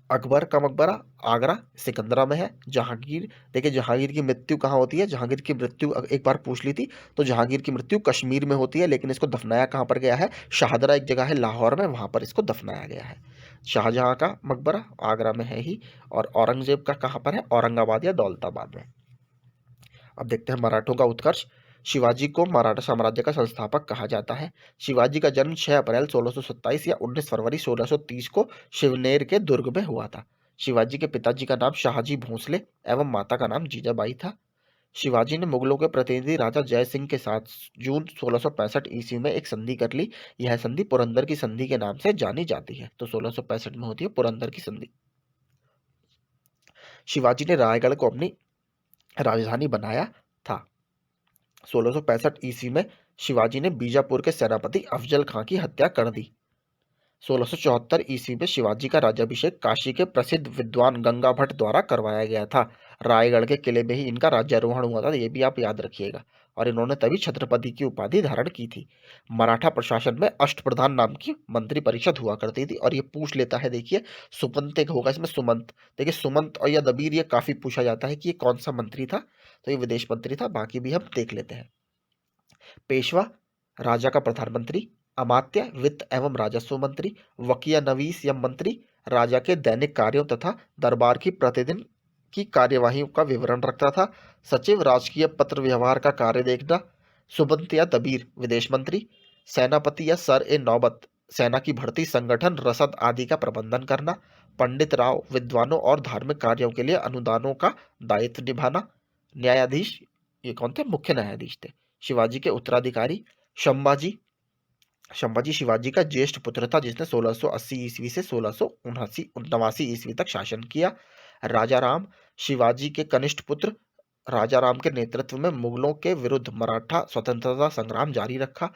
अकबर का मकबरा आगरा सिकंदरा में है। जहांगीर, देखिए जहांगीर की मृत्यु कहाँ होती है? जहांगीर की मृत्यु एक बार पूछ ली थी, तो जहांगीर की मृत्यु कश्मीर में होती है, लेकिन इसको दफनाया कहाँ पर गया है? शाहदरा एक जगह है लाहौर में, वहां पर इसको दफनाया गया है। शाहजहां का मकबरा आगरा में है ही। और औरंगजेब का कहाँ पर है? औरंगाबाद या दौलताबाद में। अब देखते हैं मराठों का उत्कर्ष। शिवाजी को मराठा साम्राज्य का संस्थापक कहा जाता है। शिवाजी का जन्म 6 अप्रैल 1627 या 19 फरवरी 1630 को शिवनेर के दुर्ग में हुआ था। शिवाजी के पिताजी का नाम शाहजी भोंसले एवं माता का नाम जीजाबाई था। शिवाजी ने मुगलों के प्रतिनिधि राजा जय सिंह के साथ जून 1665 ईस्वी में एक संधि कर ली। यह संधि पुरंदर की संधि के नाम से जानी जाती है। तो 1665 में होती है पुरंदर की संधि। शिवाजी ने रायगढ़ को अपनी राजधानी बनाया था। 1665 ईस्वी में शिवाजी ने बीजापुर के सेनापति अफजल खां की हत्या कर दी। 1674 ईस्वी में शिवाजी का राज्याभिषेक काशी के प्रसिद्ध विद्वान गंगा भट्ट द्वारा करवाया गया था। रायगढ़ के किले में ही इनका राज्यारोहण हुआ था, ये भी आप याद रखिएगा। और इन्होंने तभी छत्रपति की उपाधि धारण की थी। मराठा प्रशासन में अष्टप्रधान नाम की मंत्री परिषद हुआ करती थी। और ये पूछ लेता है, देखिए सुमंत एक होगा इसमें, सुमंत। देखिए सुमंत और या दबीर, ये काफी पूछा जाता है कि ये कौन सा मंत्री था। तो ये विदेश मंत्री था। बाकी भी हम देख लेते हैं। पेशवा राजा का प्रधानमंत्री, अमात्य वित्त एवं राजस्व मंत्री, वकीया नवीस या मंत्री राजा के दैनिक कार्यों तथा दरबार की प्रतिदिन की कार्यवाही का विवरण रखता था। सचिव राजकीय पत्र व्यवहार का कार्य देखना। सुबंत या दबीर विदेश मंत्री। सेनापति या सर ए नौबत सेना की भर्ती, संगठन, रसद आदि का प्रबंधन करना। पंडित राव विद्वानों और धार्मिक कार्यों के लिए अनुदानों का दायित्व निभाना। न्यायाधीश, ये कौन थे? मुख्य न्यायाधीश थे। शिवाजी के उत्तराधिकारी संभाजी। संभाजी शिवाजी का ज्येष्ठ पुत्र था, जिसने 1680 ईस्वी से 1679 ईस्वी तक शासन किया। राजा राम शिवाजी के कनिष्ठ पुत्र। राजा राम के नेतृत्व में मुगलों के विरुद्ध मराठा स्वतंत्रता संग्राम जारी रखा।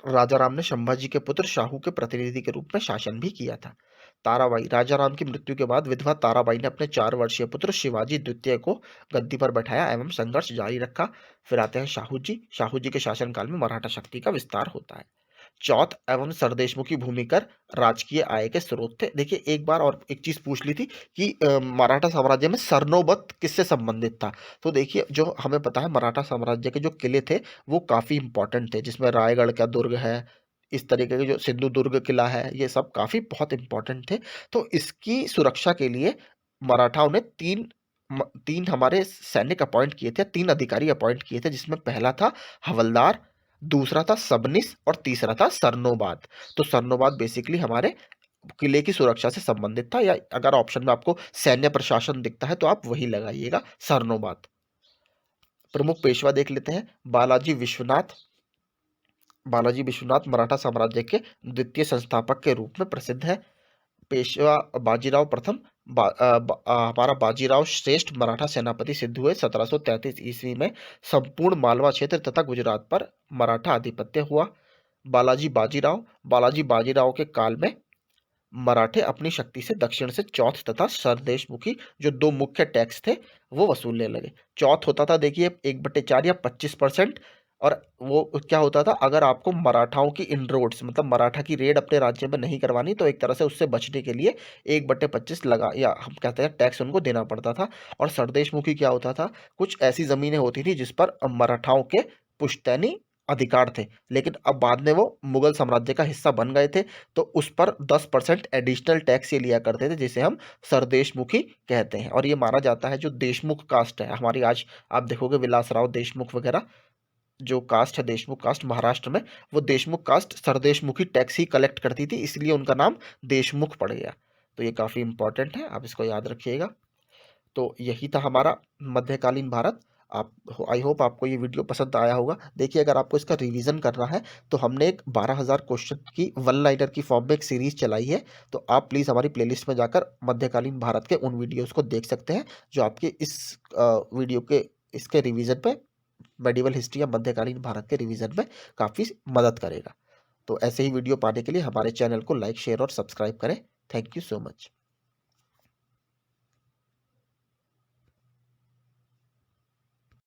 राजा राम ने संभाजी के पुत्र शाहू के प्रतिनिधि के रूप में शासन भी किया था। ताराबाई, राजा राम की मृत्यु के बाद विधवा ताराबाई ने अपने 4 वर्षीय पुत्र शिवाजी द्वितीय को गद्दी पर बैठाया एवं संघर्ष जारी रखा। फिर आते हैं शाहू जी। शाहू जी के शासनकाल में मराठा शक्ति का विस्तार होता है। चौथ एवं सरदेशमुखी भूमिकर राजकीय आय के स्रोत थे। देखिए एक बार और एक चीज पूछ ली थी कि मराठा साम्राज्य में सरनोबत किससे संबंधित था। तो देखिए जो हमें पता है, मराठा साम्राज्य के जो किले थे वो काफी इंपॉर्टेंट थे, जिसमें रायगढ़ का दुर्ग है, इस तरीके के जो सिंधु दुर्ग किला है, ये सब काफी बहुत इंपॉर्टेंट थे। तो इसकी सुरक्षा के लिए मराठाओं ने तीन हमारे सैनिक अपॉइंट किए थे, 3 अधिकारी अपॉइंट किए थे, जिसमें पहला था हवलदार, दूसरा था सबनिस और तीसरा था सरनोबाद। तो सरनोबाद बेसिकली हमारे किले की सुरक्षा से संबंधित था, या अगर ऑप्शन में आपको सैन्य प्रशासन दिखता है तो आप वही लगाइएगा, सरनोबाद। प्रमुख पेशवा देख लेते हैं। बालाजी विश्वनाथ मराठा साम्राज्य के द्वितीय संस्थापक के रूप में प्रसिद्ध है। पेशवा बाजीराव प्रथम हमारा बाजीराव श्रेष्ठ मराठा सेनापति सिद्ध हुए। 1733 ईस्वी में संपूर्ण मालवा क्षेत्र तथा गुजरात पर मराठा आधिपत्य हुआ। बालाजी बाजीराव के काल में मराठे अपनी शक्ति से दक्षिण से चौथ तथा सरदेशमुखी, जो 2 मुख्य टैक्स थे, वो वसूलने लगे। चौथ होता था देखिए 1/4 या 25%। और वो क्या होता था, अगर आपको मराठाओं की इनरोड्स मतलब मराठा की रेड अपने राज्य में नहीं करवानी, तो एक तरह से उससे बचने के लिए 1/25 लगा, या हम कहते हैं टैक्स, उनको देना पड़ता था। और सरदेशमुखी क्या होता था, कुछ ऐसी जमीनें होती थी जिस पर मराठाओं के पुश्तैनी अधिकार थे, लेकिन अब बाद में वो मुगल साम्राज्य का हिस्सा बन गए थे, तो उस पर 10% एडिशनल टैक्स ये लिया करते थे, जिसे हम सरदेशमुखी कहते हैं। और ये माना जाता है जो देशमुख कास्ट है हमारी, आज आप देखोगे विलासराव देशमुख वगैरह, जो कास्ट है देशमुख कास्ट महाराष्ट्र में, वो देशमुख कास्ट सरदेशमुखी टैक्स ही कलेक्ट करती थी, इसलिए उनका नाम देशमुख पड़ गया। तो ये काफ़ी इंपॉर्टेंट है, आप इसको याद रखिएगा। तो यही था हमारा मध्यकालीन भारत। आप आई होप आपको ये वीडियो पसंद आया होगा। देखिए अगर आपको इसका रिवीजन करना है तो हमने एक 12,000 क्वेश्चन की 1 लाइनर की फॉर्म में एक सीरीज चलाई है, तो आप प्लीज़ हमारी प्लेलिस्ट में जाकर मध्यकालीन भारत के उन वीडियोस को देख सकते हैं, जो आपके इस वीडियो के इसके रिवीजन पे, मेडिवल हिस्ट्री या मध्यकालीन भारत के रिवीजन में काफ़ी मदद करेगा। तो ऐसे ही वीडियो पाने के लिए हमारे चैनल को लाइक, शेयर और सब्सक्राइब करें। Thank you so much.